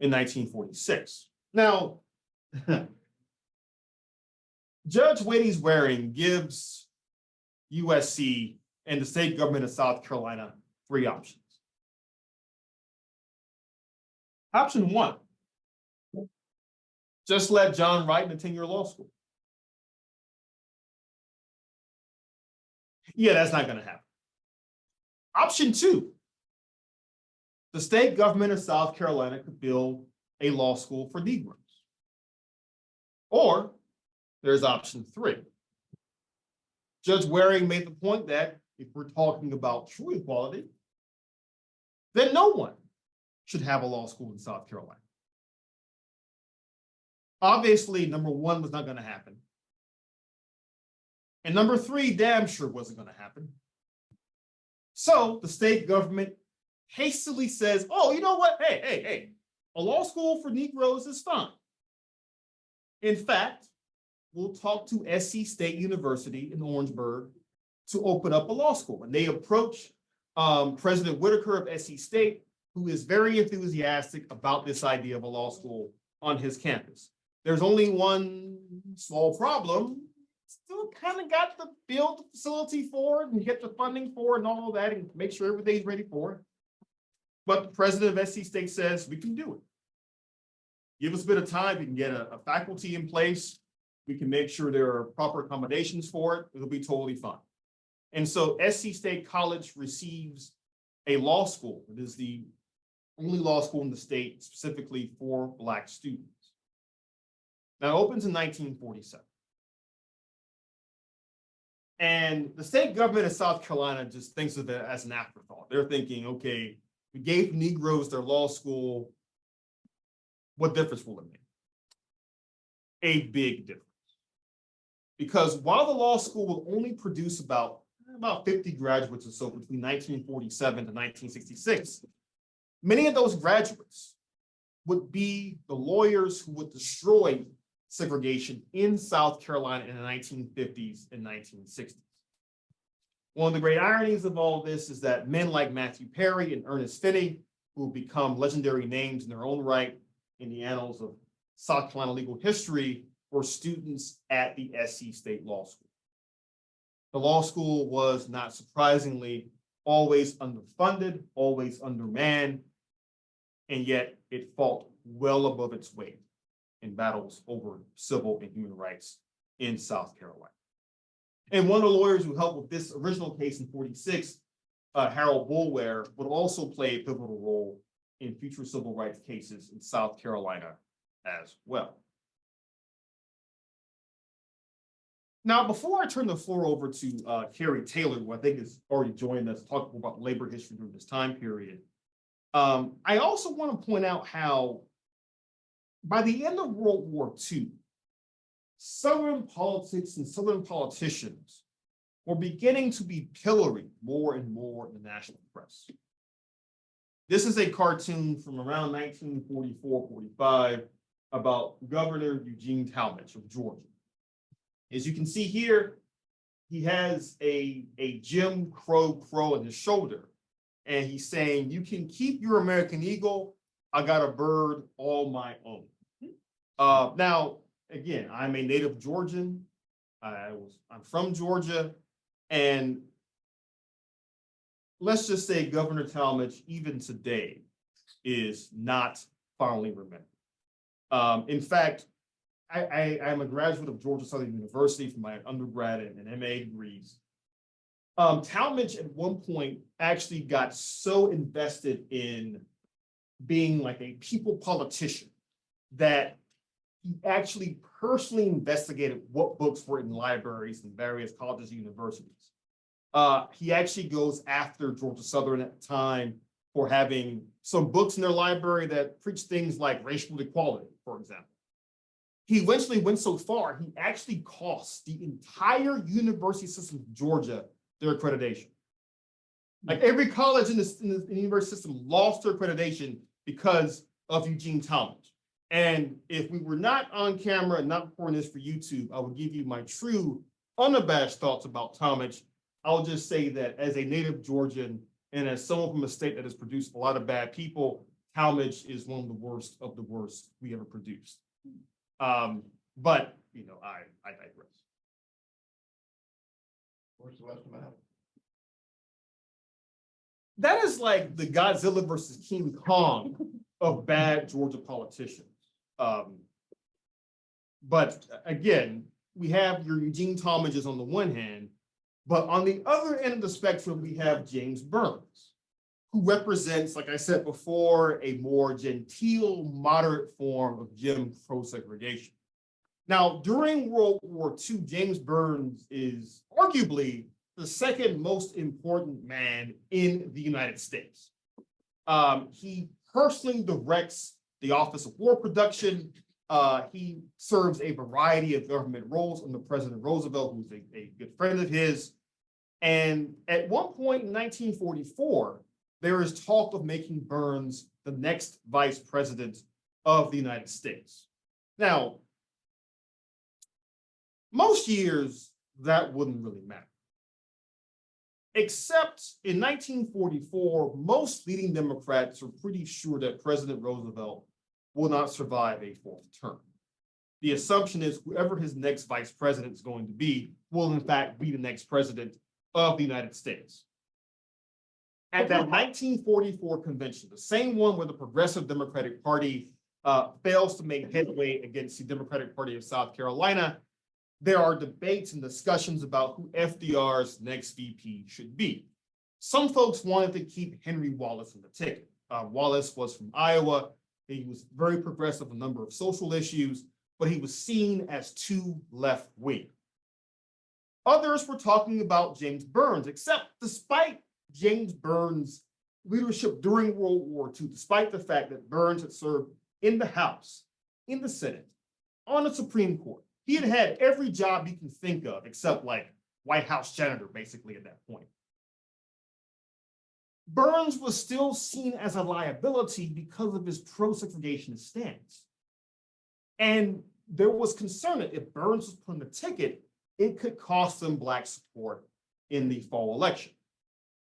in 1946. Now, Judge Wades Waring gives USC and the state government of South Carolina three options. Option one, just let John Wrighton attend your law school. Yeah, that's not going to happen. Option two, the state government of South Carolina could build a law school for Negroes. Or there's option 3. Judge Waring made the point that if we're talking about true equality, then no one should have a law school in South Carolina. Obviously, number 1 was not going to happen. And number 3 damn sure wasn't going to happen. So the state government hastily says, oh, you know what? Hey, a law school for Negroes is fine. In fact, we'll talk to SC State University in Orangeburg to open up a law school. And they approach President Whitaker of SC State, who is very enthusiastic about this idea of a law school on his campus. There's only one small problem. Still kind of got to build the facility for it and get the funding for it and all of that and make sure everything's ready for it. But the president of SC State says, we can do it. Give us a bit of time. We can get a faculty in place. We can make sure there are proper accommodations for it. It'll be totally fine. And so SC State College receives a law school. It is the only law school in the state specifically for Black students. Now it opens in 1947. And the state government of South Carolina just thinks of it as an afterthought. They're thinking, okay, we gave Negroes their law school. What difference will it make? A big difference. Because while the law school will only produce about 50 graduates or so between 1947 to 1966, many of those graduates would be the lawyers who would destroy segregation in South Carolina in the 1950s and 1960s. One of the great ironies of all this is that men like Matthew Perry and Ernest Finney, who will become legendary names in their own right in the annals of South Carolina legal history, were students at the SC State Law School. The law school was, not surprisingly, always underfunded, always undermanned, and yet it fought well above its weight in battles over civil and human rights in South Carolina. And one of the lawyers who helped with this original case in 46, Harold Boulware, would also play a pivotal role in future civil rights cases in South Carolina as well. Now, before I turn the floor over to Carrie Taylor, who I think has already joined us, talking about labor history during this time period, I also want to point out how by the end of World War II, Southern politics and Southern politicians were beginning to be pilloried more and more in the national press. This is a cartoon from around 1944-45 about Governor Eugene Talmadge of Georgia. As you can see here, he has a Jim Crow on his shoulder, and he's saying, you can keep your American eagle, I got a bird all my own. Now, again, I'm a native Georgian. I'm from Georgia, and let's just say Governor Talmadge, even today, is not fondly remembered. In fact, I'm a graduate of Georgia Southern University from my undergrad and MA degrees. Talmadge at one point actually got so invested in being like a people politician that he actually personally investigated what books were in libraries in various colleges and universities. He actually goes after Georgia Southern at the time for having some books in their library that preach things like racial equality, for example. He eventually went so far, he actually cost the entire university system of Georgia their accreditation. Like every college in the university system lost their accreditation because of Eugene Talmadge. And if we were not on camera and not recording this for YouTube, I would give you my true, unabashed thoughts about Talmadge. I'll just say that as a native Georgian and as someone from a state that has produced a lot of bad people, Talmadge is one of the worst we ever produced. But you know, I digress. Where's the rest of that? That is like the Godzilla versus King Kong of bad Georgia politicians. But again, we have your Eugene Talmadges on the one hand, but on the other end of the spectrum, we have James Burns, who represents, like I said before, a more genteel, moderate form of Jim Crow segregation. Now, during World War II, James Burns is arguably the second most important man in the United States. He personally directs the Office of War Production. He serves a variety of government roles under President Roosevelt, who's a good friend of his. And at one point in 1944, there is talk of making Burns the next vice president of the United States. Now, most years, that wouldn't really matter. Except in 1944, most leading Democrats are pretty sure that President Roosevelt will not survive a fourth term. The assumption is whoever his next vice president is going to be will in fact be the next president of the United States. At that 1944 convention, the same one where the Progressive Democratic Party fails to make headway against the Democratic Party of South Carolina, there are debates and discussions about who FDR's next VP should be. Some folks wanted to keep Henry Wallace on the ticket. Wallace was from Iowa. He was very progressive on a number of social issues, but he was seen as too left-wing. Others were talking about James Burns, except despite James Burns' leadership during World War II, despite the fact that Burns had served in the House, in the Senate, on the Supreme Court, he had had every job you can think of, except like White House janitor, basically, at that point. Burns was still seen as a liability because of his pro-segregationist stance. And there was concern that if Burns was put on the ticket, it could cost them Black support in the fall election.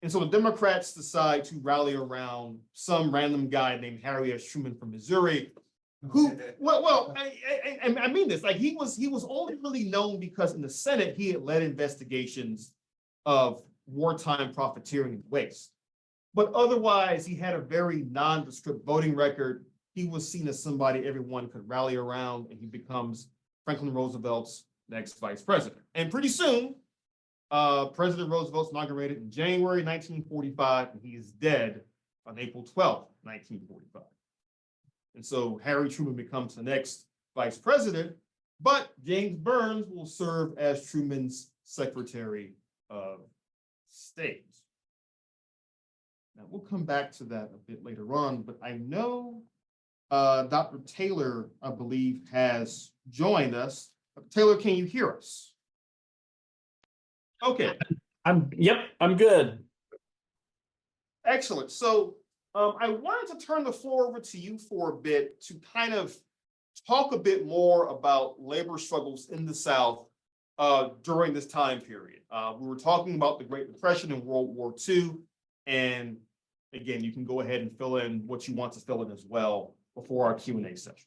And so the Democrats decide to rally around some random guy named Harry S. Truman from Missouri, who, I mean this, like he was only really known because in the Senate, he had led investigations of wartime profiteering and waste. But otherwise, he had a very nondescript voting record. He was seen as somebody everyone could rally around, and he becomes Franklin Roosevelt's next vice president. And pretty soon, President Roosevelt's inaugurated in January 1945, and he is dead on April 12th, 1945. And so Harry Truman becomes the next vice president, but James Burns will serve as Truman's Secretary of State. Now, we'll come back to that a bit later on, but I know Dr. Taylor, I believe, has joined us. Taylor, can you hear us? Okay. I'm good. Excellent. So I wanted to turn the floor over to you for a bit to kind of talk a bit more about labor struggles in the South during this time period. We were talking about the Great Depression and World War II, and again, you can go ahead and fill in what you want to fill in as well before our Q&A session.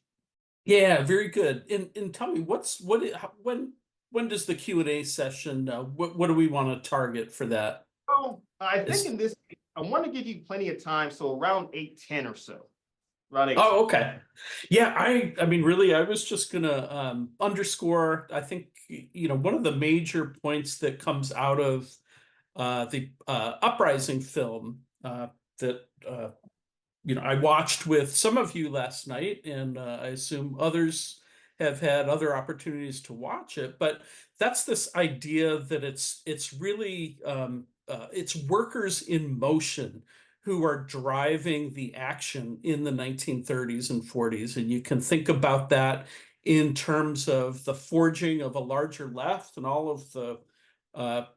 Yeah, very good. And tell me, when does the Q&A session? What do we want to target for that? So I think in this, I want to give you plenty of time, so around 8:10 or so. Around 8:10. Oh, okay. Yeah, I mean, really, I was just gonna underscore. I think one of the major points that comes out of the Uprising film that I watched with some of you last night, and I assume others have had other opportunities to watch it. But that's this idea that it's really it's workers in motion who are driving the action in the 1930s and 40s, and you can think about that in terms of the forging of a larger left and all of the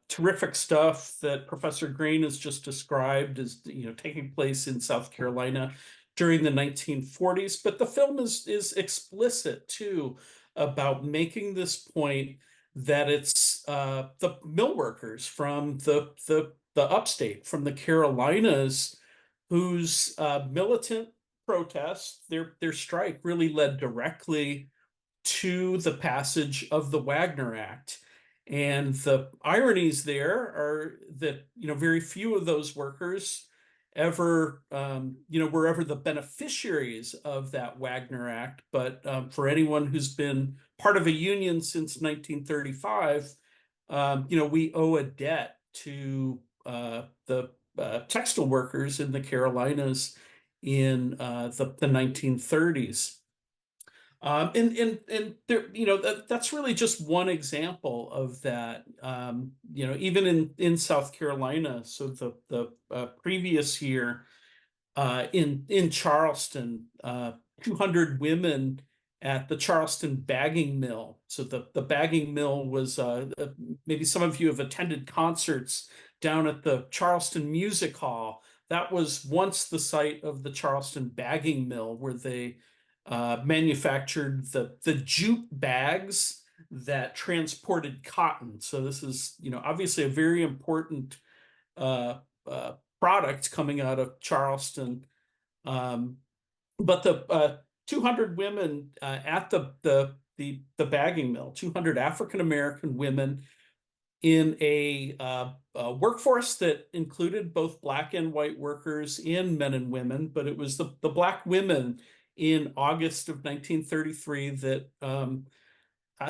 terrific stuff that Professor Green has just described as taking place in South Carolina during the 1940s. But the film is explicit too about making this point that it's the mill workers from the upstate, from the Carolinas, whose militant protests, their strike really led directly to the passage of the Wagner Act. And the ironies there are that very few of those workers ever were ever the beneficiaries of that Wagner Act. But for anyone who's been part of a union since 1935, we owe a debt to textile workers in the Carolinas in the 1930s. And there, that's really just one example of that. Even in South Carolina, so the previous year in Charleston, 200 women at the Charleston bagging mill. So the bagging mill was maybe some of you have attended concerts down at the Charleston Music Hall. That was once the site of the Charleston bagging mill, where they manufactured the jute bags that transported cotton. So this is, obviously a very important product coming out of Charleston. But the 200 women at the bagging mill, 200 African American women in a workforce that included both black and white workers and men and women, but it was the black women in August of 1933 that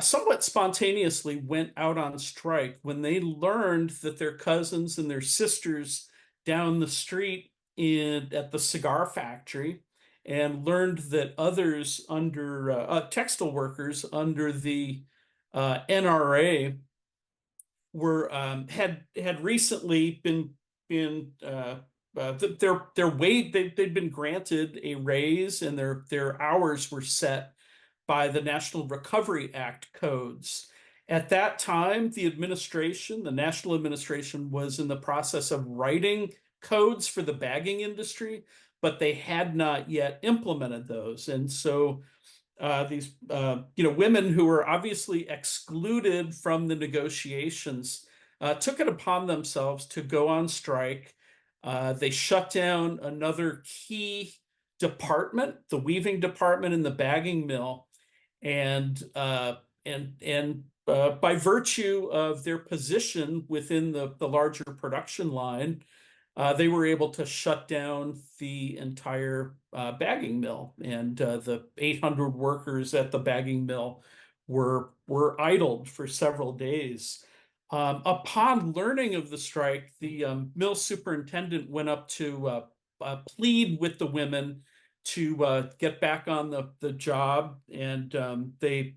somewhat spontaneously went out on strike when they learned that their cousins and their sisters down the street at the cigar factory, and learned that others under textile workers under the NRA were had recently been their wage, they'd been granted a raise, and their hours were set by the National Recovery Act codes. At that time, the national administration was in the process of writing codes for the bagging industry, but they had not yet implemented those. And so these women who were obviously excluded from the negotiations took it upon themselves to go on strike. They shut down another key department, the weaving department in the bagging mill, and by virtue of their position within the larger production line, they were able to shut down the entire bagging mill, and the 800 workers at the bagging mill were idled for several days. Upon learning of the strike, the mill superintendent went up to plead with the women to get back on the job, and they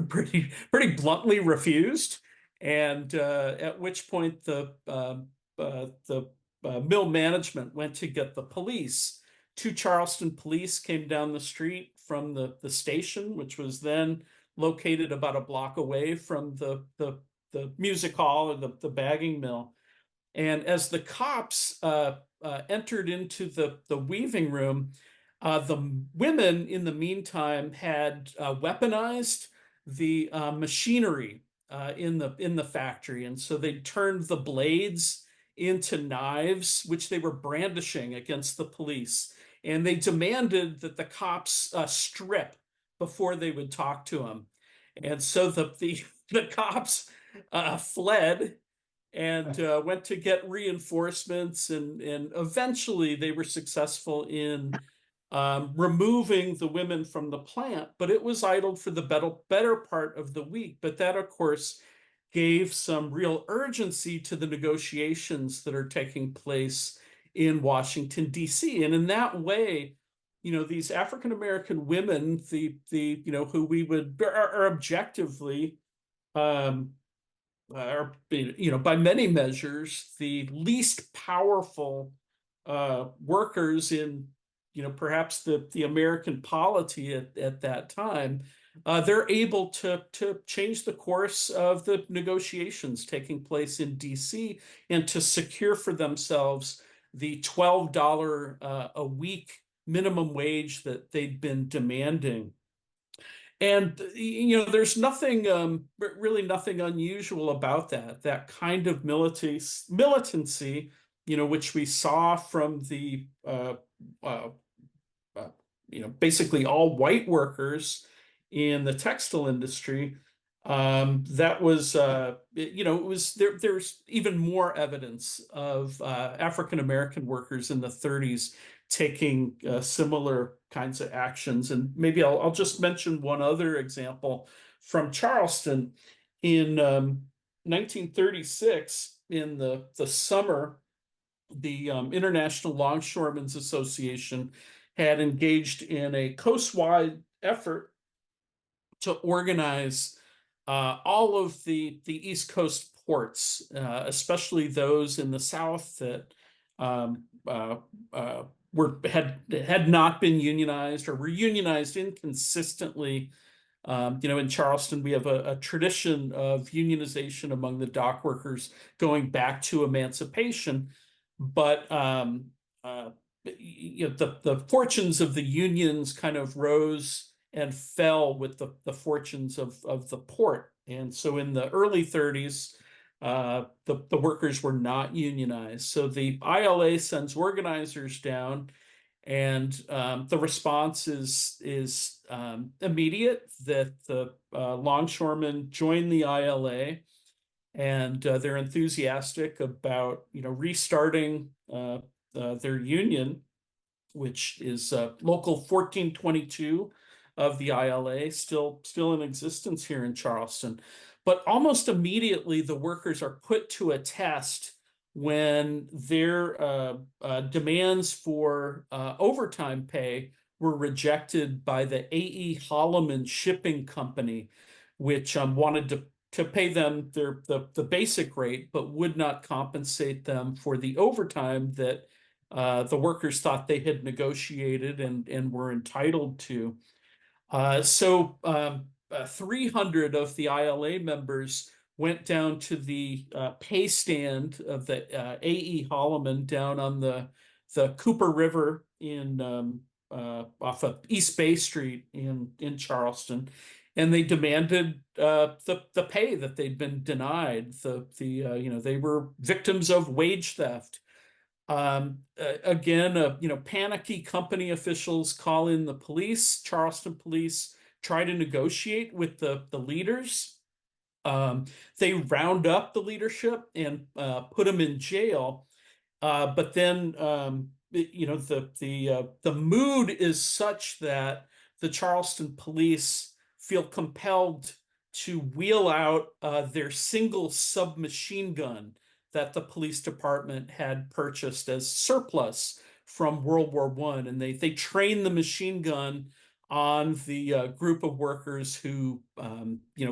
pretty bluntly refused. And at which point the mill management went to get the police. Two Charleston police came down the street from the station, which was then located about a block away from the music hall or the bagging mill. And as the cops entered into the weaving room, the women in the meantime had weaponized the machinery in the factory, and so they turned the blades into knives, which they were brandishing against the police. And they demanded that the cops strip before they would talk to them. And so the cops fled and went to get reinforcements, and eventually they were successful in removing the women from the plant, but it was idled for the better part of the week. But that, of course, gave some real urgency to the negotiations that are taking place in Washington, D.C. And in that way, these African American women, who we would are objectively are, by many measures, the least powerful workers in, perhaps the American polity at that time, they're able to change the course of the negotiations taking place in DC, and to secure for themselves the $12 a week minimum wage that they'd been demanding. And there's really nothing unusual about that kind of militancy, which we saw from the basically all white workers in the textile industry. That was it was there's even more evidence of African American workers in the 30s taking similar kinds of actions. And maybe I'll just mention one other example from Charleston. In 1936, in the summer, the International Longshoremen's Association had engaged in a coastwide effort to organize all of the East Coast ports, especially those in the South that um, uh, had not been unionized or were unionized inconsistently. In Charleston, we have a tradition of unionization among the dock workers going back to emancipation, but the fortunes of the unions kind of rose and fell with the fortunes of the port. And so in the early 30s, the workers were not unionized. So the ILA sends organizers down, and the response is immediate, that the longshoremen join the ILA, and they're enthusiastic about restarting their union, which is Local 1422 of the ILA, still in existence here in Charleston. But almost immediately, the workers are put to a test when their demands for overtime pay were rejected by the A.E. Holloman Shipping Company, which wanted to pay them the basic rate, but would not compensate them for the overtime that the workers thought they had negotiated and were entitled to. So 300 of the ILA members went down to the pay stand of the A.E. Holloman down on the Cooper River in off of East Bay Street in Charleston, and they demanded the pay that they'd been denied. They were victims of wage theft. Again, panicky company officials call in the police. Charleston police try to negotiate with the leaders. They round up the leadership and put them in jail. But then, the mood is such that the Charleston police feel compelled to wheel out their single submachine gun that the police department had purchased as surplus from World War One, and they train the machine gun on the group of workers who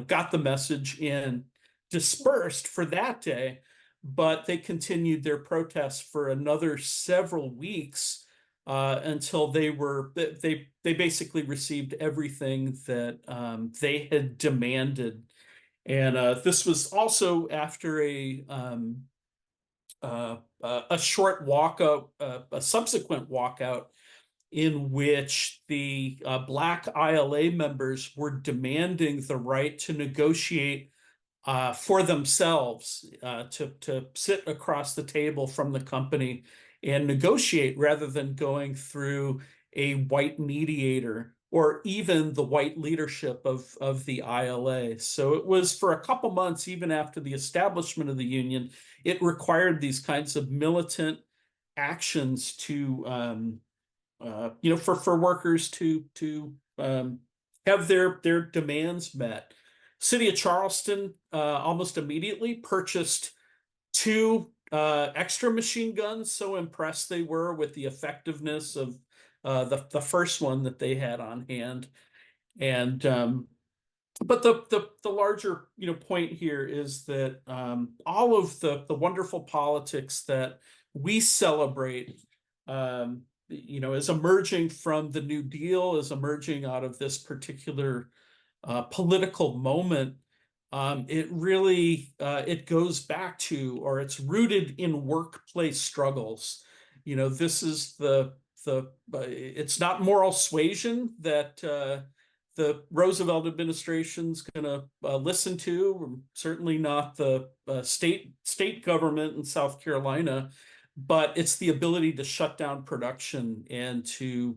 got the message and dispersed for that day. But they continued their protests for another several weeks until they basically received everything that they had demanded. And this was also after a short walkout, a subsequent walkout, in which the Black ILA members were demanding the right to negotiate for themselves, to sit across the table from the company and negotiate rather than going through a white mediator or even the white leadership of the ILA. So it was for a couple months, even after the establishment of the union, it required these kinds of militant actions to for workers to have their demands met. City of Charleston almost immediately purchased two extra machine guns. So impressed they were with the effectiveness of the first one that they had on hand. And but the larger point here is that all of the wonderful politics that we celebrate, is emerging from the New Deal, is emerging out of this particular political moment. It really it goes back to, or it's rooted in workplace struggles. This is it's not moral suasion that the Roosevelt administration's going to listen to. Certainly not the state government in South Carolina, but it's the ability to shut down production and to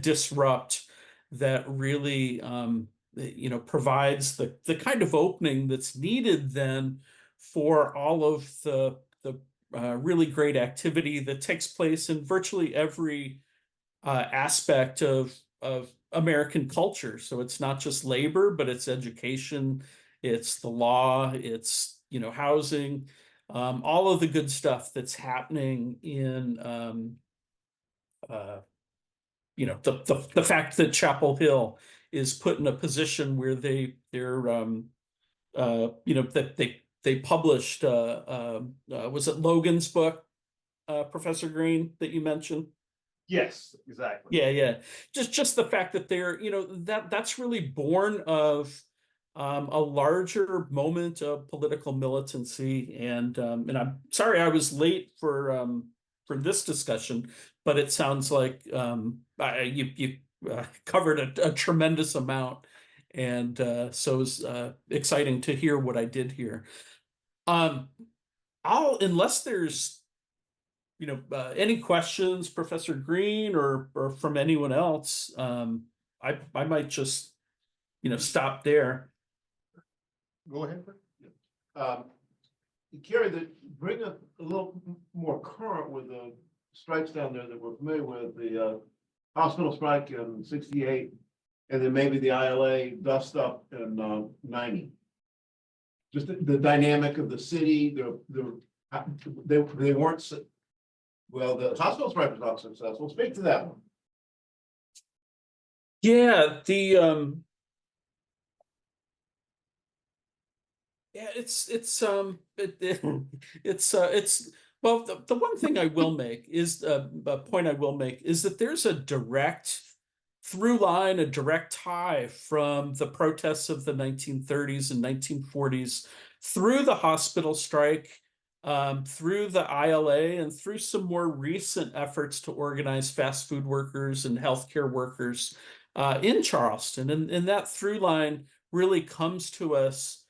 disrupt that really provides the kind of opening that's needed then for all of the really great activity that takes place in virtually every aspect of American culture. So it's not just labor, but it's education, it's the law, it's housing. all of the good stuff that's happening in uh, the fact that Chapel Hill is put in a position where that they published was it Logan's book, Professor Green, that you mentioned? Yes, exactly. Yeah, yeah. Just the fact that they're, that's really born of a larger moment of political militancy. And I'm sorry I was late for this discussion, but it sounds like you covered a tremendous amount, and so it's exciting to hear what I did here. Um, I'll unless there's any questions, Professor Green, or from anyone else, I might just stop there. Go ahead. Um, Carrie, bring a little more current with the strikes down there that we're familiar with, the hospital strike in '68, and then maybe the ILA dust up in '90. Just the dynamic of the city, they weren't, well, the hospital strike was not successful. Speak to that one. Yeah, yeah, it's well, the one thing I will make is a point I will make is that there's a direct through line, a direct tie from the protests of the 1930s and 1940s through the hospital strike, through the ILA, and through some more recent efforts to organize fast food workers and healthcare workers in Charleston. And that through line really comes to us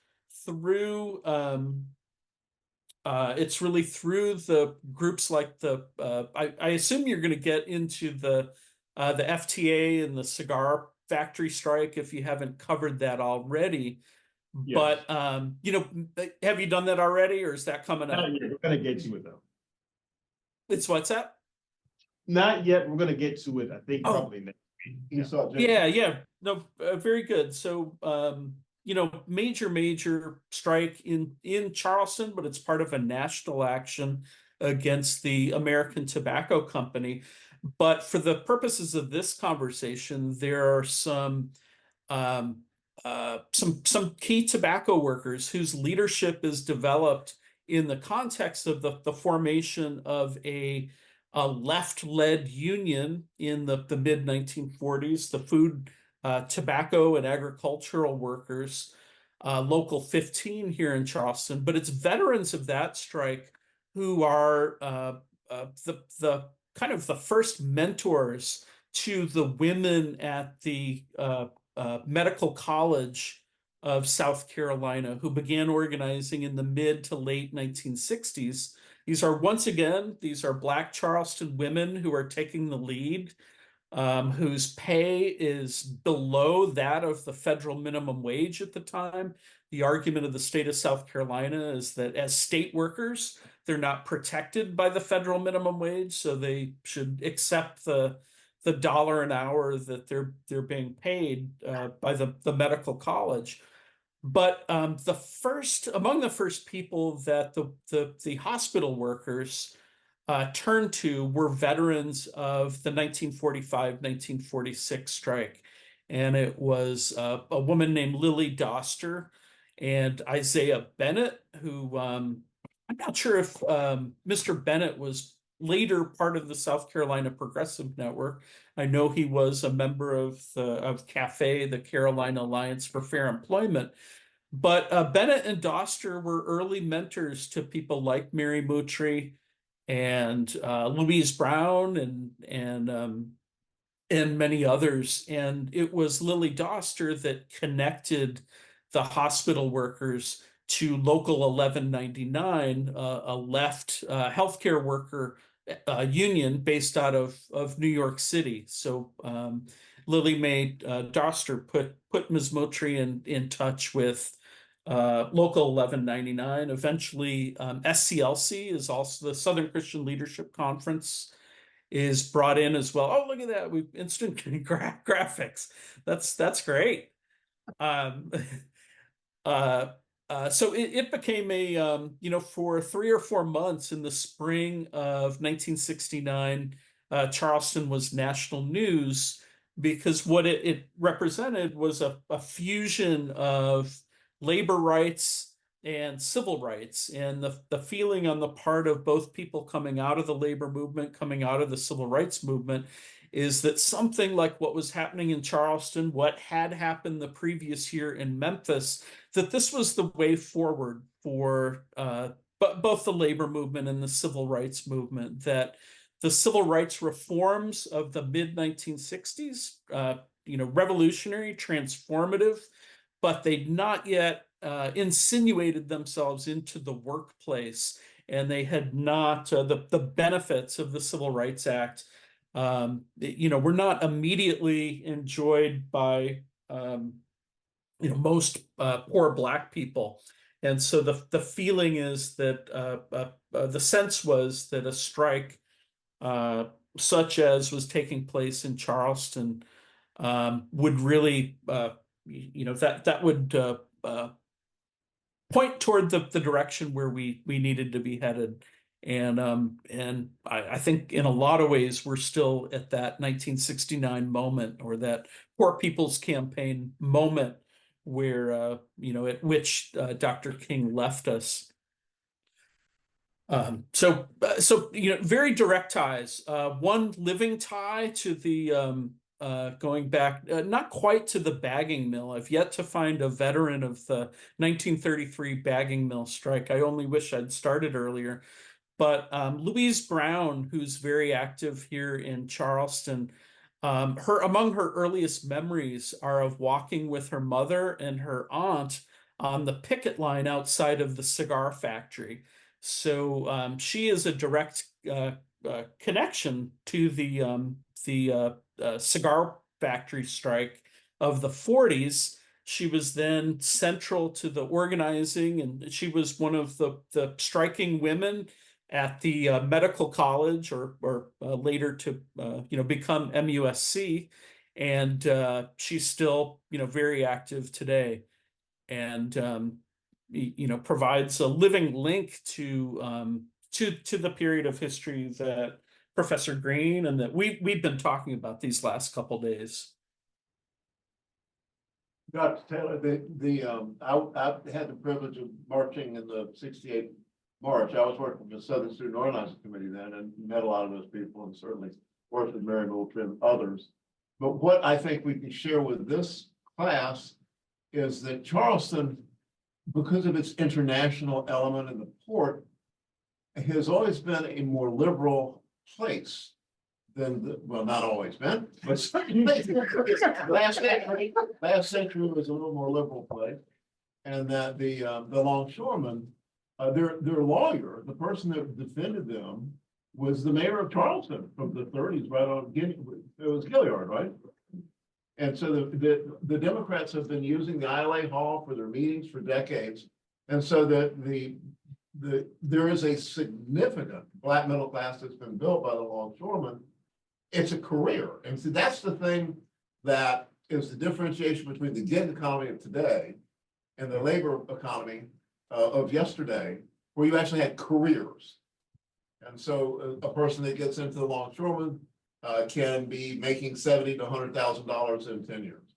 through it's really through the groups like I assume you're going to get into the FTA and the cigar factory strike if you haven't covered that already. Yes. But have you done that already, or is that coming Not up? yet. We're gonna get to it though. It's what's that? Not yet. We're gonna get to it. I think Oh, probably next week. You saw Jim. yeah, yeah. No, very good. So, major strike in Charleston, but it's part of a national action against the American Tobacco Company. But for the purposes of this conversation, there are um, some key tobacco workers whose leadership is developed in the context of the formation of a left-led union in the mid 1940s, the Food, Tobacco, and Agricultural Workers, Local 15 here in Charleston. But it's veterans of that strike who are the kind of the first mentors to the women at the Medical College of South Carolina, who began organizing in the mid to late 1960s. These are Black Charleston women who are taking the lead, whose pay is below that of the federal minimum wage at the time. The argument of the state of South Carolina is that as state workers, they're not protected by the federal minimum wage, so they should accept the dollar an hour that they're being paid by the medical college. But the first among the first people that the hospital workers turned to were veterans of the 1945-1946 strike. And it was a woman named Lily Doster and Isaiah Bennett, who I'm not sure if Mr. Bennett was later part of the South Carolina Progressive Network. I know he was a member of CAFE, the Carolina Alliance for Fair Employment. But Bennett and Doster were early mentors to people like Mary Moutry and Louise Brown and many others. And it was Lily Doster that connected the hospital workers to Local 1199, a left healthcare worker union based out of New York City. So Lily made Doster put Ms. Moultrie in touch with Local 1199. Eventually, SCLC is also the Southern Christian Leadership Conference is brought in as well. Oh, look at that! We instant graphics. That's great. Um, So it became a, for 3 or 4 months in the spring of 1969, Charleston was national news because what it represented was a fusion of labor rights and civil rights, and the feeling on the part of both people coming out of the labor movement, coming out of the civil rights movement, is that something like what was happening in Charleston, what had happened the previous year in Memphis, that this was the way forward for but both the labor movement and the civil rights movement, that the civil rights reforms of the mid 1960s, revolutionary, transformative, but they'd not yet insinuated themselves into the workplace, and they had not the benefits of the Civil Rights Act, were not immediately enjoyed by most poor Black people. And so the feeling is that the sense was that a strike such as was taking place in Charleston would really, that would point toward the direction where we needed to be headed. And I think in a lot of ways we're still at that 1969 moment, or that Poor People's Campaign moment, where at which Dr. King left us. So very direct ties. One living tie to the going back, not quite to the bagging mill. I've yet to find a veteran of the 1933 bagging mill strike. I only wish I'd started earlier. But Louise Brown, who's very active here in Charleston, among her earliest memories are of walking with her mother and her aunt on the picket line outside of the cigar factory. So she is a direct connection to the cigar factory strike of the 40s. She was then central to the organizing, and she was one of the striking women at the medical college, or later to become MUSC, and she's still very active today, and provides a living link to the period of history that Professor Green and that we've been talking about these last couple days. Dr. Taylor, I had the privilege of marching in the 68 March. I was working for the Southern Student Organizing Committee then, and met a lot of those people, and certainly worked with Mary Moultrie and others. But what I think we can share with this class is that Charleston, because of its international element in the port, has always been a more liberal place than well, not always been, but certainly last century was a little more liberal place, and that the longshoremen, their lawyer, the person that defended them, was the mayor of Charleston from the 30s, right on it was Gilliard, right? And so the Democrats have been using the ILA Hall for their meetings for decades, and so that there is a significant Black middle class that's been built by the longshoremen. It's a career, and so that's the thing that is the differentiation between the gig economy of today and the labor economy of yesterday, where you actually had careers. And so a person that gets into the longshoreman can be making $70,000 to $100,000 in 10 years.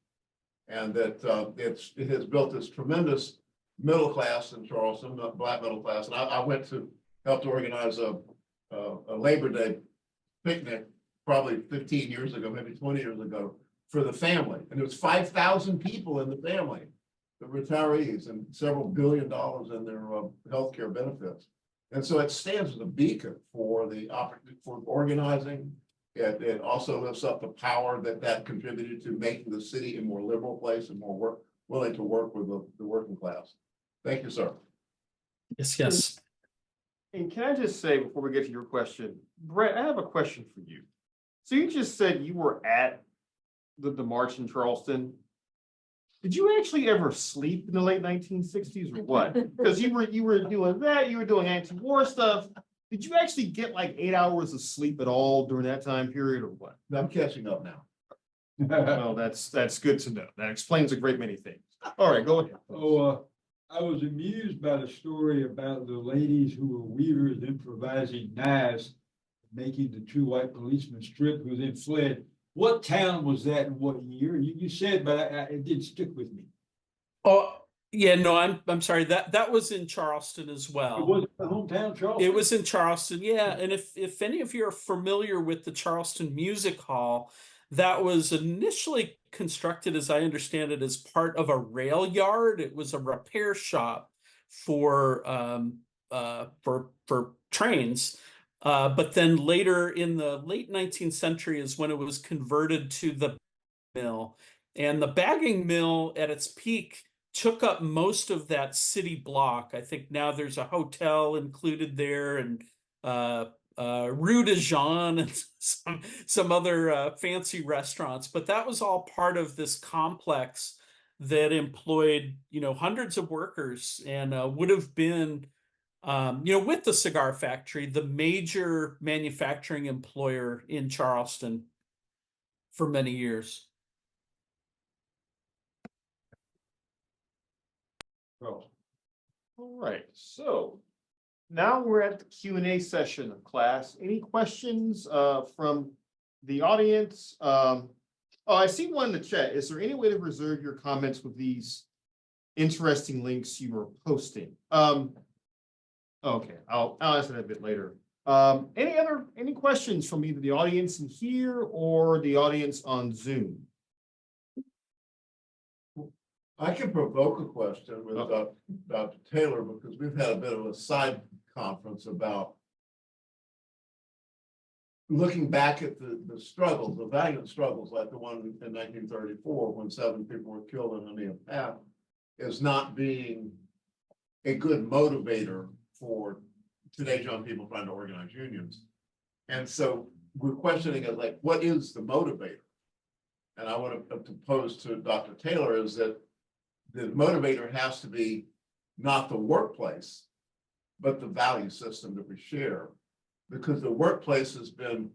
And that it has built this tremendous middle class in Charleston, Black middle class. And I went to help to organize a Labor Day picnic probably 15 years ago, maybe 20 years ago, for the family. And there was 5,000 people in the family, the retirees, and several $1 billion in their healthcare benefits. And so it stands as a beacon for for organizing. It also lifts up the power that contributed to making the city a more liberal place and more willing to work with the working class. Thank you, sir. Yes. And can I just say, before we get to your question, Brett, I have a question for you. So you just said you were at the march in Charleston. Did you actually ever sleep in the late 1960s or what? Because you were doing that, you were doing anti-war stuff. Did you actually get like 8 hours of sleep at all during that time period, or what? I'm catching up now. Well, that's good to know. That explains a great many things. All right, go ahead. So I was amused by the story about the ladies who were weavers improvising knives, making the two white policemen strip who then fled. What town was that and what year? You said, but it didn't stick with me. Oh, yeah, no, I'm sorry. That was in Charleston as It well. was the hometown Charleston. It was in Charleston, yeah. And if any of you are familiar with the Charleston Music Hall, that was initially constructed, as I understand it, as part of a rail yard. It was a repair shop for for trains. But then later in the late 19th century is when it was converted to the mill. And the bagging mill at its peak took up most of that city block. I think now there's a hotel included there and Rue de Jean and some other fancy restaurants. But that was all part of this complex that employed, hundreds of workers and would have been, with the cigar factory, the major manufacturing employer in Charleston for many years. All right, so now we're at the Q&A session of class. Any questions from the audience? Oh, I see one in the chat. Is there any way to reserve your comments with these interesting links you were posting? Okay, I'll answer that a bit later. Any questions from either the audience in here or the audience on Zoom? I can provoke a question with Dr. Taylor, because we've had a bit of a side conference about looking back at the struggles, the valiant struggles like the one in 1934 when 7 people were killed in Honea Path, as not being a good motivator for today's young people trying to organize unions. And so we're questioning it, like, what is the motivator? And I want to pose to Dr. Taylor is that the motivator has to be not the workplace, but the value system that we share. Because the workplace has been,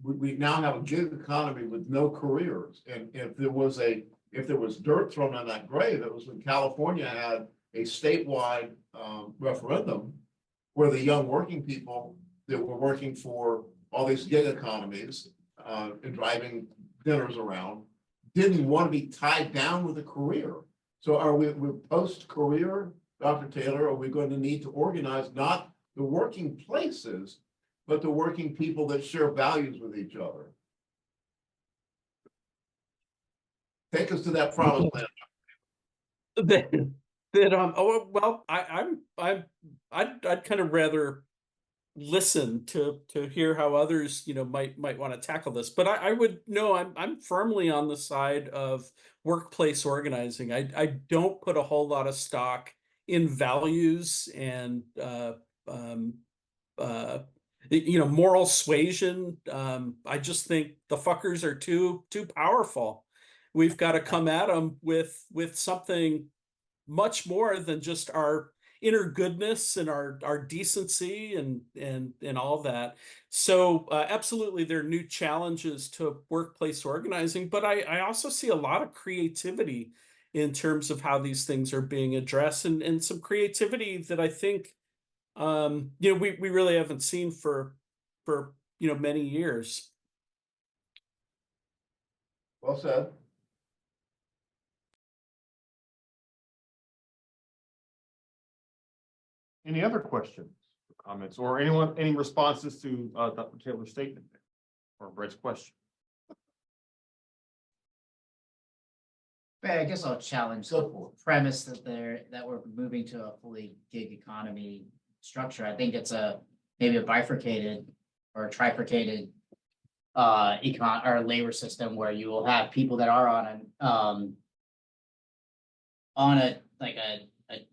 we now have a gig economy with no careers. And if there was dirt thrown on that grave, it was when California had a statewide referendum where the young working people that were working for all these gig economies and driving dinners around didn't want to be tied down with a career. So are we're post-career, Dr. Taylor, are we going to need to organize not the working places, but the working people that share values with each other? Take us to that promised land. Oh well, I'd kind of rather listen to hear how others might want to tackle this, but I would no, I'm firmly on the side of workplace organizing. I don't put a whole lot of stock in values and moral suasion. I just think the fuckers are too powerful. We've got to come at them with something much more than just our inner goodness and our decency and all that. So absolutely, there are new challenges to workplace organizing, but I also see a lot of creativity in terms of how these things are being addressed, and some creativity that I think we really haven't seen for many years. Well said. Any other questions, comments, or any responses to Dr. Taylor's statement or Brett's question? I guess I'll challenge the premise that we're moving to a fully gig economy structure. I think it's maybe a bifurcated or a trifurcated labor system where you will have people that are on a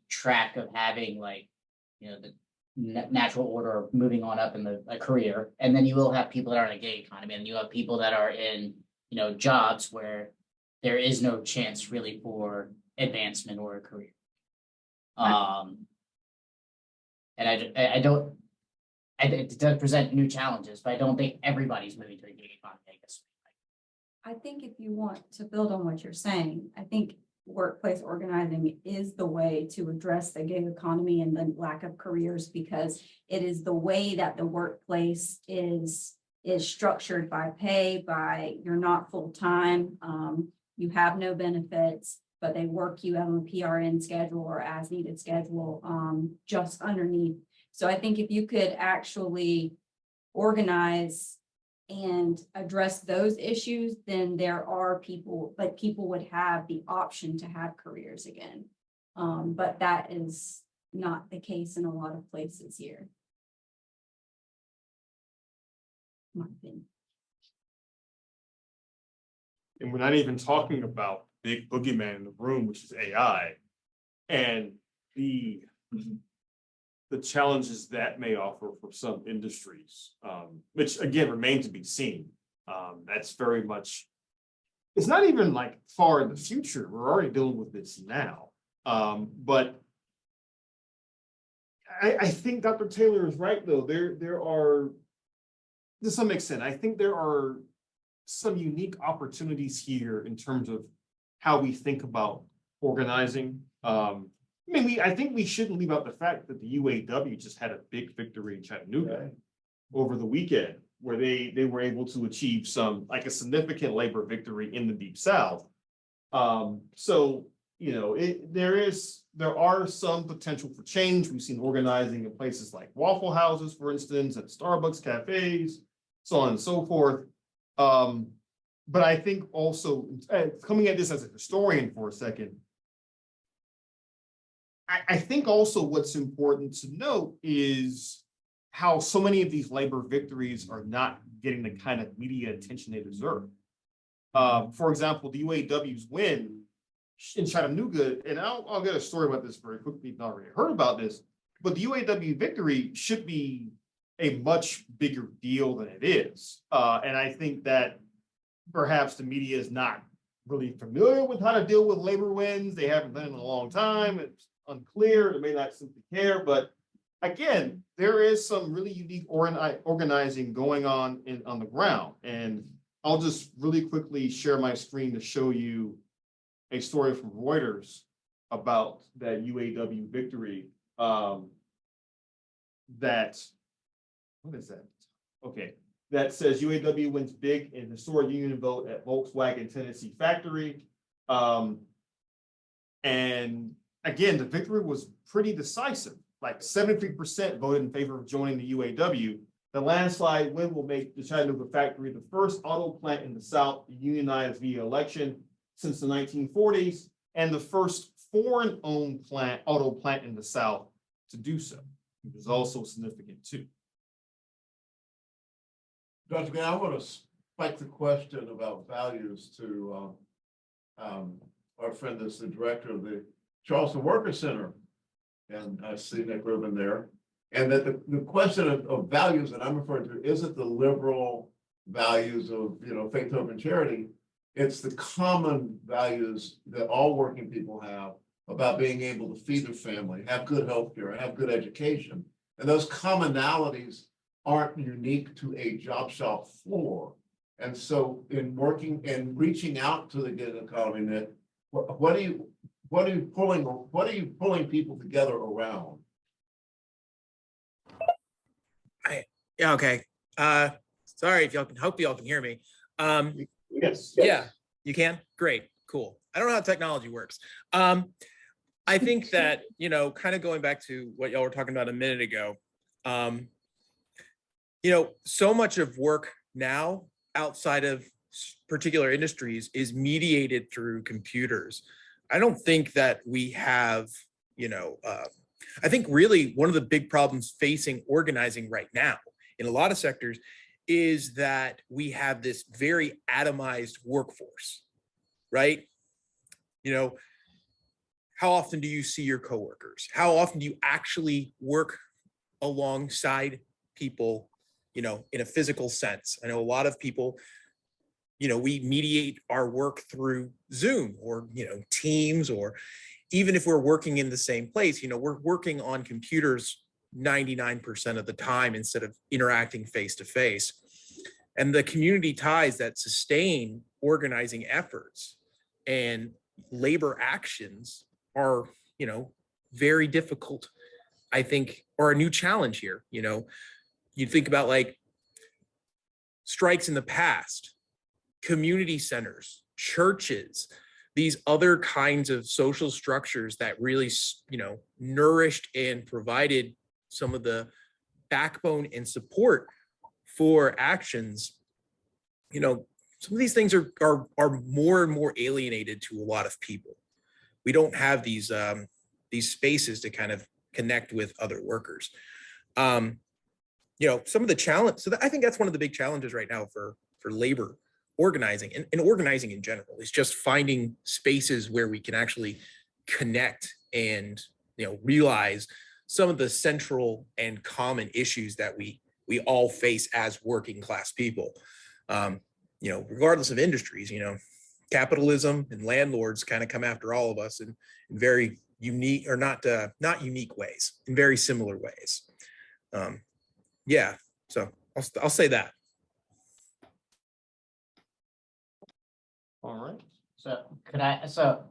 track of having the natural order of moving on up in a career, and then you will have people that are in a gig economy, and you have people that are in jobs where there is no chance really for advancement or a career. And it does present new challenges, but I don't think everybody's moving to a gig economy, I guess. I think if you want to build on what you're saying, I think workplace organizing is the way to address the gig economy and the lack of careers, because it is the way that the workplace is structured by pay, by you're not full-time, you have no benefits, but they work you on a PRN schedule or as needed schedule, just underneath. So I think if you could actually organize and address those issues, then there are people, like people would have the option to have careers again. But that is not the case in a lot of places here. My opinion. And we're not even talking about big boogeyman in the room, which is AI, and the challenges that may offer for some industries, which again remain to be seen. That's very much, it's not even like far in the future. We're already dealing with this now. But I think Dr. Taylor is right, though. There are, to some extent, I think there are some unique opportunities here in terms of how we think about organizing. I think we shouldn't leave out the fact that the UAW just had a big victory in Chattanooga over the weekend, where they were able to achieve a significant labor victory in the Deep South. So, there are some potential for change. We've seen organizing in places like Waffle Houses, for instance, at Starbucks cafes, so on and so forth. But I think also, coming at this as a historian for a second, I think also what's important to note is how so many of these labor victories are not getting the kind of media attention they deserve. For example, the UAW's win in Chattanooga, and I'll get a story about this very quickly if you've not already heard about this, but the UAW victory should be a much bigger deal than it is. And I think that perhaps the media is not really familiar with how to deal with labor wins. They haven't done it in a long time. It's unclear. They may not simply care. But again, there is some really unique organizing going on on the ground. And I'll just really quickly share my screen to show you a story from Reuters about that UAW victory. What is that? Okay. That says UAW wins big in historic union vote at Volkswagen Tennessee factory. And again, the victory was pretty decisive. Like 73% voted in favor of joining the UAW. The landslide win will make the Chattanooga factory the first auto plant in the South unionized via election since the 1940s, and the first foreign-owned auto plant in the South to do so, which is also significant too. Dr. Gay, I want to spike the question about values to our friend that's the director of the Charleston Worker Center. And I see Nick Rubin there. And that the question of values that I'm referring to isn't the liberal values of, faith, hope, and charity. It's the common values that all working people have about being able to feed their family, have good health care, have good education. And those commonalities aren't unique to a job shop floor. And so in working and reaching out to the gig economy, Nick, what are you pulling people together around? Yeah, okay. Sorry if y'all can, hope y'all can hear me. Yes. Yeah, you can? Great, cool. I don't know how technology works. I think that, kind of going back to what y'all were talking about a minute ago, so much of work now outside of particular industries is mediated through computers. I don't think that we have, I think really one of the big problems facing organizing right now in a lot of sectors is that we have this very atomized workforce, right? How often do you see your coworkers? How often do you actually work alongside people, in a physical sense? I know a lot of people, we mediate our work through Zoom or, Teams, or even if we're working in the same place, we're working on computers 99% of the time instead of interacting face to face. And the community ties that sustain organizing efforts and labor actions are, very difficult, I think, or a new challenge here. You think about like strikes in the past, community centers, churches, these other kinds of social structures that really, nourished and provided some of the backbone and support for actions. Some of these things are more and more alienated to a lot of people. We don't have these spaces to kind of connect with other workers. Some of the challenge. So I think that's one of the big challenges right now for labor organizing and organizing in general is just finding spaces where we can actually connect and realize some of the central and common issues that we all face as working class people. Regardless of industries, capitalism and landlords kind of come after all of us in very unique, or not unique ways, in very similar ways. So I'll say that. All right. So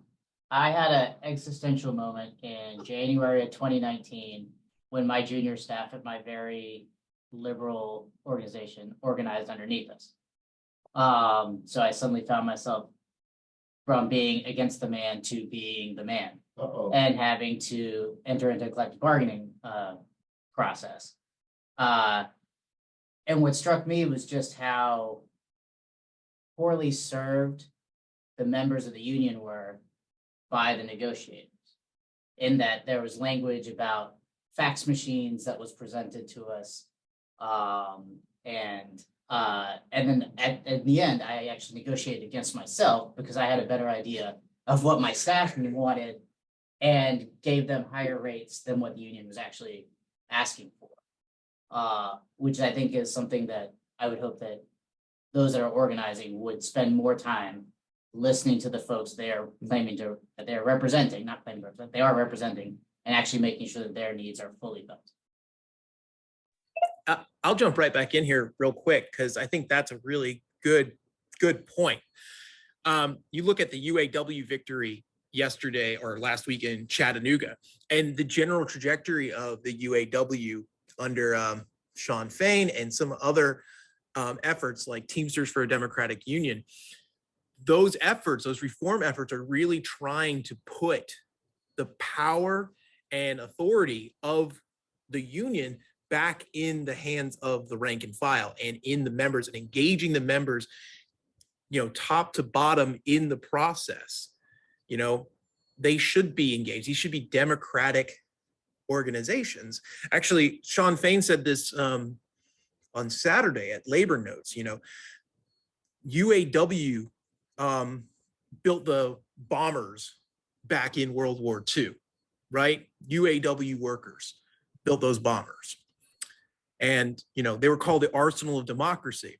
I had an existential moment in January of 2019 when my junior staff at my very liberal organization organized underneath us. So I suddenly found myself from being against the man to being the man and having to enter into a collective bargaining process. And what struck me was just how poorly served the members of the union were by the negotiators, in that there was language about fax machines that was presented to us. And then at the end, I actually negotiated against myself because I had a better idea of what my staff wanted and gave them higher rates than what the union was actually asking for, which I think is something that I would hope that those that are organizing would spend more time listening to the folks they are claiming that they're representing, not claiming, but they are representing, and actually making sure that their needs are fully met. I'll jump right back in here real quick because I think that's a really good point. You look at the UAW victory yesterday or last week in Chattanooga, and the general trajectory of the UAW under Sean Fain and some other efforts like Teamsters for a Democratic Union. Those efforts, those reform efforts, are really trying to put the power and authority of the union back in the hands of the rank and file and in the members, and engaging the members, top to bottom in the process. They should be engaged. These should be democratic organizations. Actually, Sean Fain said this on Saturday at Labor Notes. UAW built the bombers back in World War II, right? UAW workers built those bombers. And, they were called the arsenal of democracy.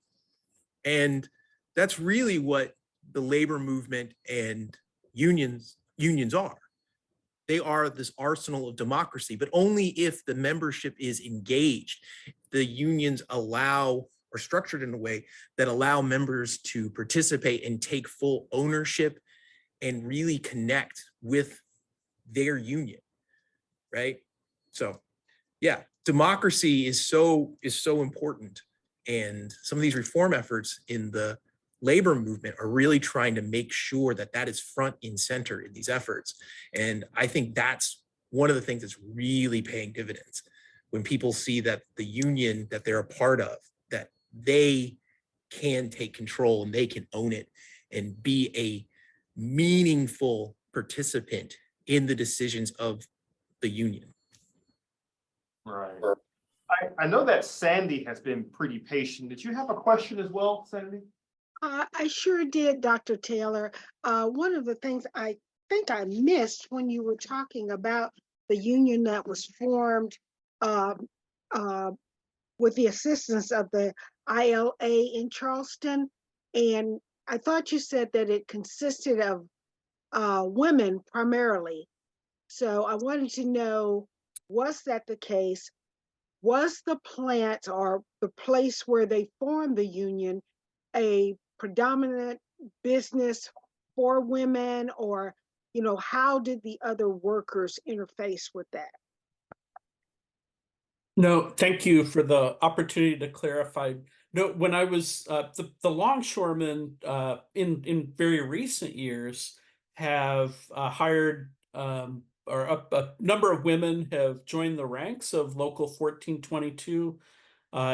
And that's really what the labor movement and unions are. They are this arsenal of democracy, but only if the membership is engaged. The unions are structured in a way that allow members to participate and take full ownership and really connect with their union, right? So, yeah, democracy is so important, and some of these reform efforts in the labor movement are really trying to make sure that that is front and center in these efforts. And I think that's one of the things that's really paying dividends when people see that the union that they're a part of, that they can take control and they can own it and be a meaningful participant in the decisions of the union. Right. I know that Sandy has been pretty patient. Did you have a question as well, Sandy? I sure did, Dr. Taylor. One of the things I think I missed when you were talking about the union that was formed with the assistance of the ILA in Charleston. And I thought you said that it consisted of women primarily. So I wanted to know, was that the case? Was the plant or the place where they formed the union a predominant business for women, or, how did the other workers interface with that? No, thank you for the opportunity to clarify. No, when I was the longshoremen in very recent years have hired or a number of women have joined the ranks of Local 1422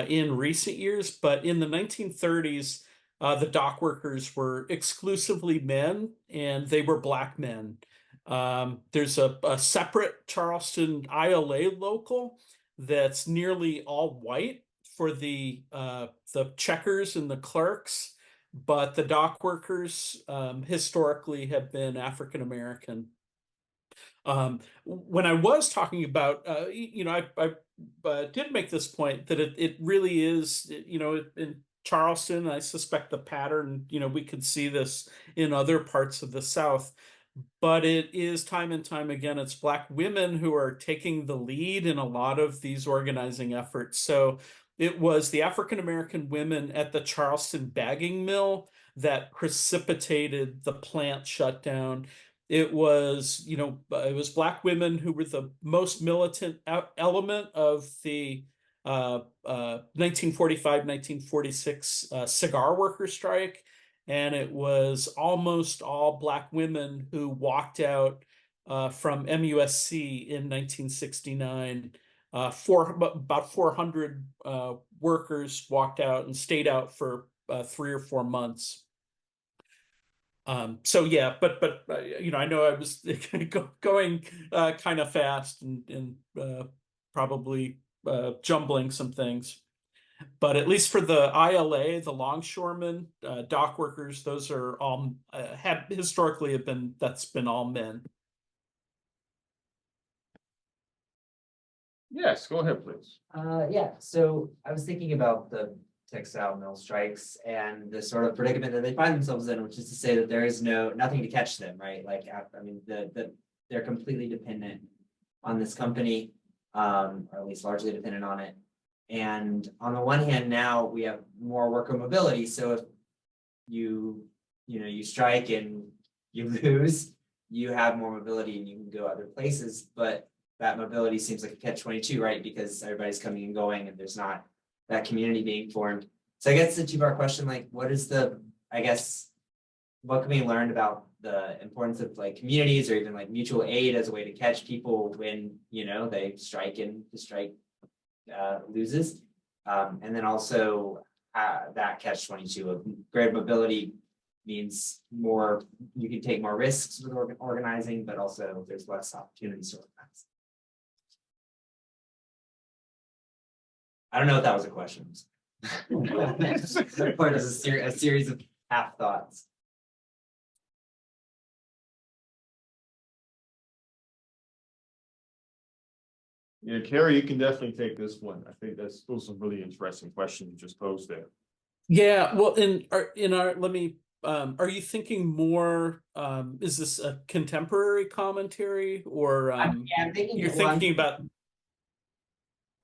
in recent years, but in the 1930s, the dock workers were exclusively men, and they were Black men. There's a separate Charleston ILA local that's nearly all white for the checkers and the clerks, but the dock workers historically have been African American. When I was talking about, I did make this point that it really is, in Charleston, I suspect the pattern, we could see this in other parts of the South, but it is time and time again, it's Black women who are taking the lead in a lot of these organizing efforts. So it was the African American women at the Charleston bagging mill that precipitated the plant shutdown. It was, it was Black women who were the most militant element of the 1945, 1946 cigar worker strike. And it was almost all Black women who walked out from MUSC in 1969. About 400 workers walked out and stayed out for 3 or 4 months. So yeah, but I know I was going kind of fast and probably jumbling some things. But at least for the ILA, the longshoremen, dock workers, those are all have historically that's been all men. Yes, go ahead, please. Yeah, so I was thinking about the textile mill strikes and the sort of predicament that they find themselves in, which is to say that there is nothing to catch them, right? Like, I mean, they're completely dependent on this company, or at least largely dependent on it. And on the one hand, now we have more worker mobility. So if you strike and you lose, you have more mobility and you can go other places. But that mobility seems like a catch-22, right? Because everybody's coming and going and there's not that community being formed. So I guess the two-part question, like, what can we learn about the importance of like communities or even like mutual aid as a way to catch people when, they strike and the strike loses? And then also that catch-22 of greater mobility means you can take more risks with organizing, but also there's less opportunities to organize. I don't know if that was a question. That part is a series of half thoughts. Yeah, Carrie, you can definitely take this one. I think those are some really interesting questions you just posed there. Yeah, well, are you thinking more, is this a contemporary commentary or I'm thinking you're thinking about?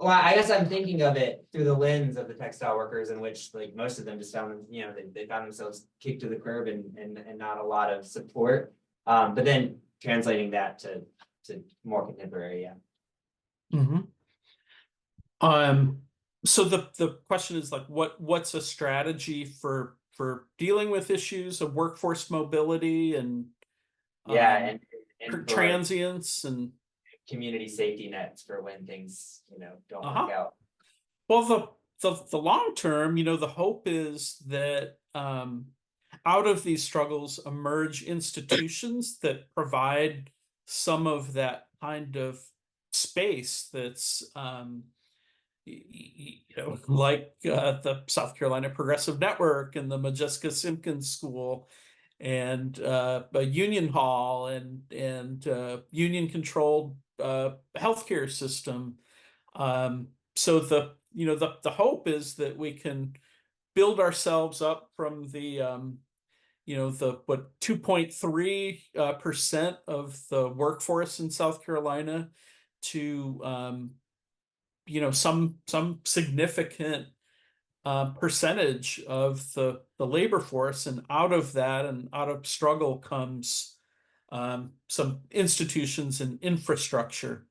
Well, I guess I'm thinking of it through the lens of the textile workers, in which like most of them just found, they found themselves kicked to the curb and not a lot of support. But then translating that to more contemporary, yeah. Mm-hmm. So the question is like, what's a strategy for dealing with issues of workforce mobility and and transients and community safety nets for when things, don't work out. Well, the long term, the hope is that out of these struggles emerge institutions that provide some of that kind of space that's like the South Carolina Progressive Network and the Modjeska Simkins School and a union hall and union controlled healthcare system. So the hope is that we can build ourselves up from the 2.3% of the workforce in South Carolina to some significant percentage of the labor force, and out of that and out of struggle comes some institutions and infrastructure.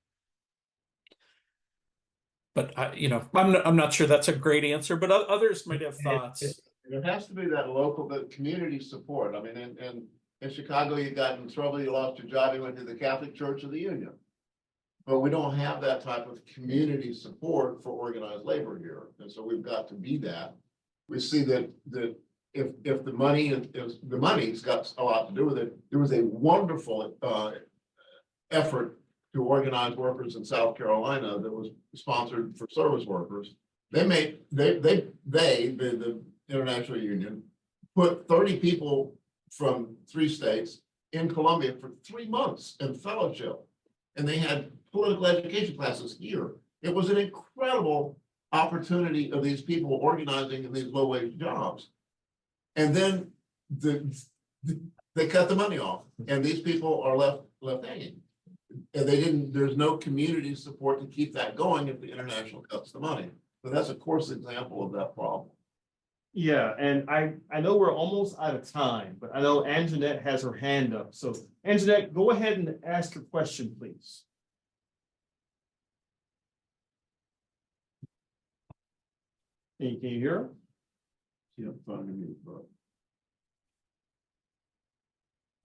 But I'm not sure that's a great answer, but others might have thoughts. There has to be that local, the community support. I mean, in Chicago, you got in trouble, you lost your job, you went to the Catholic Church of the Union. But we don't have that type of community support for organized labor here, and so we've got to be that. We see that if the money is, the money's got a lot to do with it. There was a wonderful effort to organize workers in South Carolina that was sponsored for service workers. The International Union put 30 people from 3 states in Columbia for 3 months in fellowship. And they had political education classes here. It was an incredible opportunity of these people organizing in these low-wage jobs. And then they cut the money off, and these people are left hanging. And there's no community support to keep that going if the international cuts the money. So that's a course example of that problem. Yeah, and I know we're almost out of time, but I know Anjanette has her hand up. So Anjanette, go ahead and ask your question, please. Can you hear her? Yeah, finding me, but.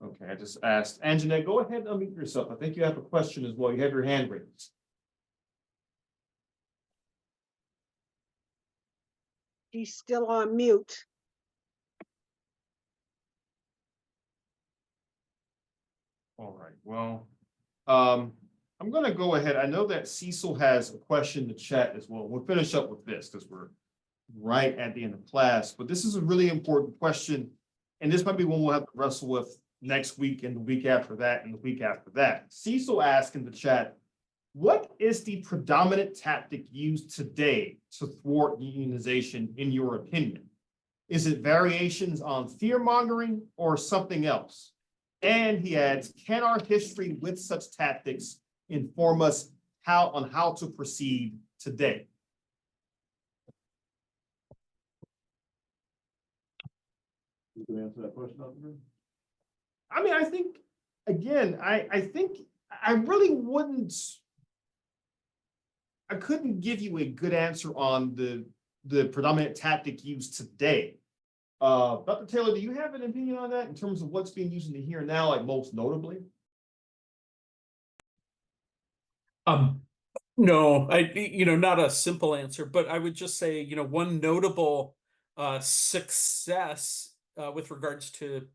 Okay, I just asked. Anjanette, go ahead and unmute yourself. I think you have a question as well. You have your hand raised. She's still on mute. All right, well, I'm going to go ahead. I know that Cecil has a question in the chat as well. We'll finish up with this because we're right at the end of class, but this is a really important question. And this might be one we'll have to wrestle with next week and the week after that and the week after that. Cecil asked in the chat, what is the predominant tactic used today to thwart unionization in your opinion? Is it variations on fear mongering or something else? And he adds, can our history with such tactics inform us on how to proceed today? You can answer that question, Dr. Green? I mean, I think, again, I think I really wouldn't, I couldn't give you a good answer on the predominant tactic used today. Dr. Taylor, do you have an opinion on that in terms of what's being used in the here and now, like most notably? No, not a simple answer, but I would just say, one notable success with regards to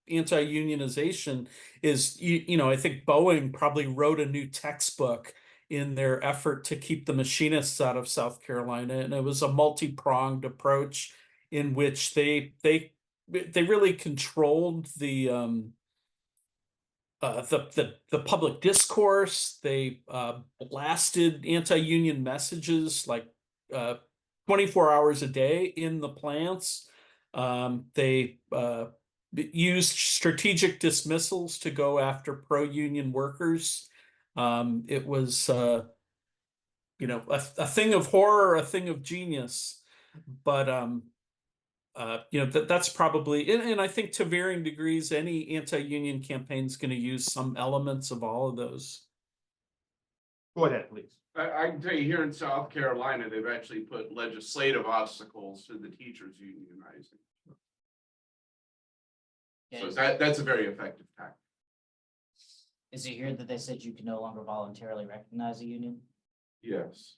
anti-unionization is, I think Boeing probably wrote a new textbook in their effort to keep the machinists out of South Carolina, and it was a multi-pronged approach in which they really controlled the public discourse. They blasted anti-union messages like 24 hours a day in the plants. They used strategic dismissals to go after pro-union workers. It was a thing of horror, a thing of genius. But that's probably, and I think to varying degrees, any anti-union campaign is going to use some elements of all of those. Go ahead, please. I can tell you here in South Carolina, they've actually put legislative obstacles to the teachers unionizing. So that's a very effective tactic. Is it here that they said you can no longer voluntarily recognize a union? Yes.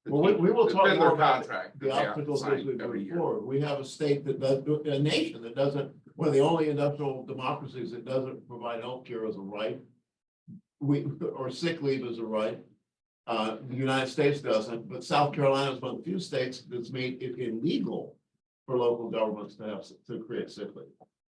Well, we will talk more about contract. the obstacles as we move forward. We have a state that does, a nation that doesn't, one of the only industrial democracies that doesn't provide healthcare as a right. Or sick leave as a right. The United States doesn't, but South Carolina is one of the few states that's made it illegal for local governments to create sick leave.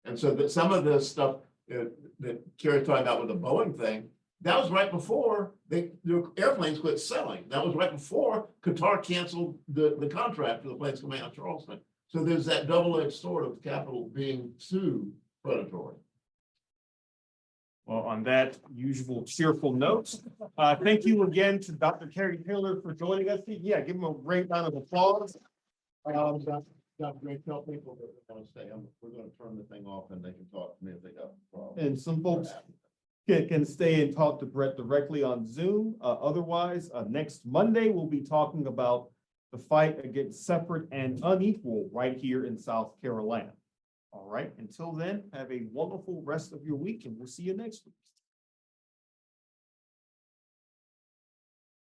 And so that some of this stuff that Carrie's talking about with the Boeing thing, that was right before the airplanes quit selling. That was right before Qatar canceled the contract for the planes coming out of Charleston. So there's that double-edged sword of capital being too predatory. Well, on that usual cheerful note, thank you again to Dr. Carrie Taylor for joining us. Yeah, give him a great round of applause. Dr. Gray, tell people that they want to stay. We're going to turn the thing off and they can talk to me if they got a problem. And some folks can stay and talk to Brett directly on Zoom. Otherwise, next Monday, we'll be talking about the fight against separate and unequal right here in South Carolina. All right, until then, have a wonderful rest of your week and we'll see you next week.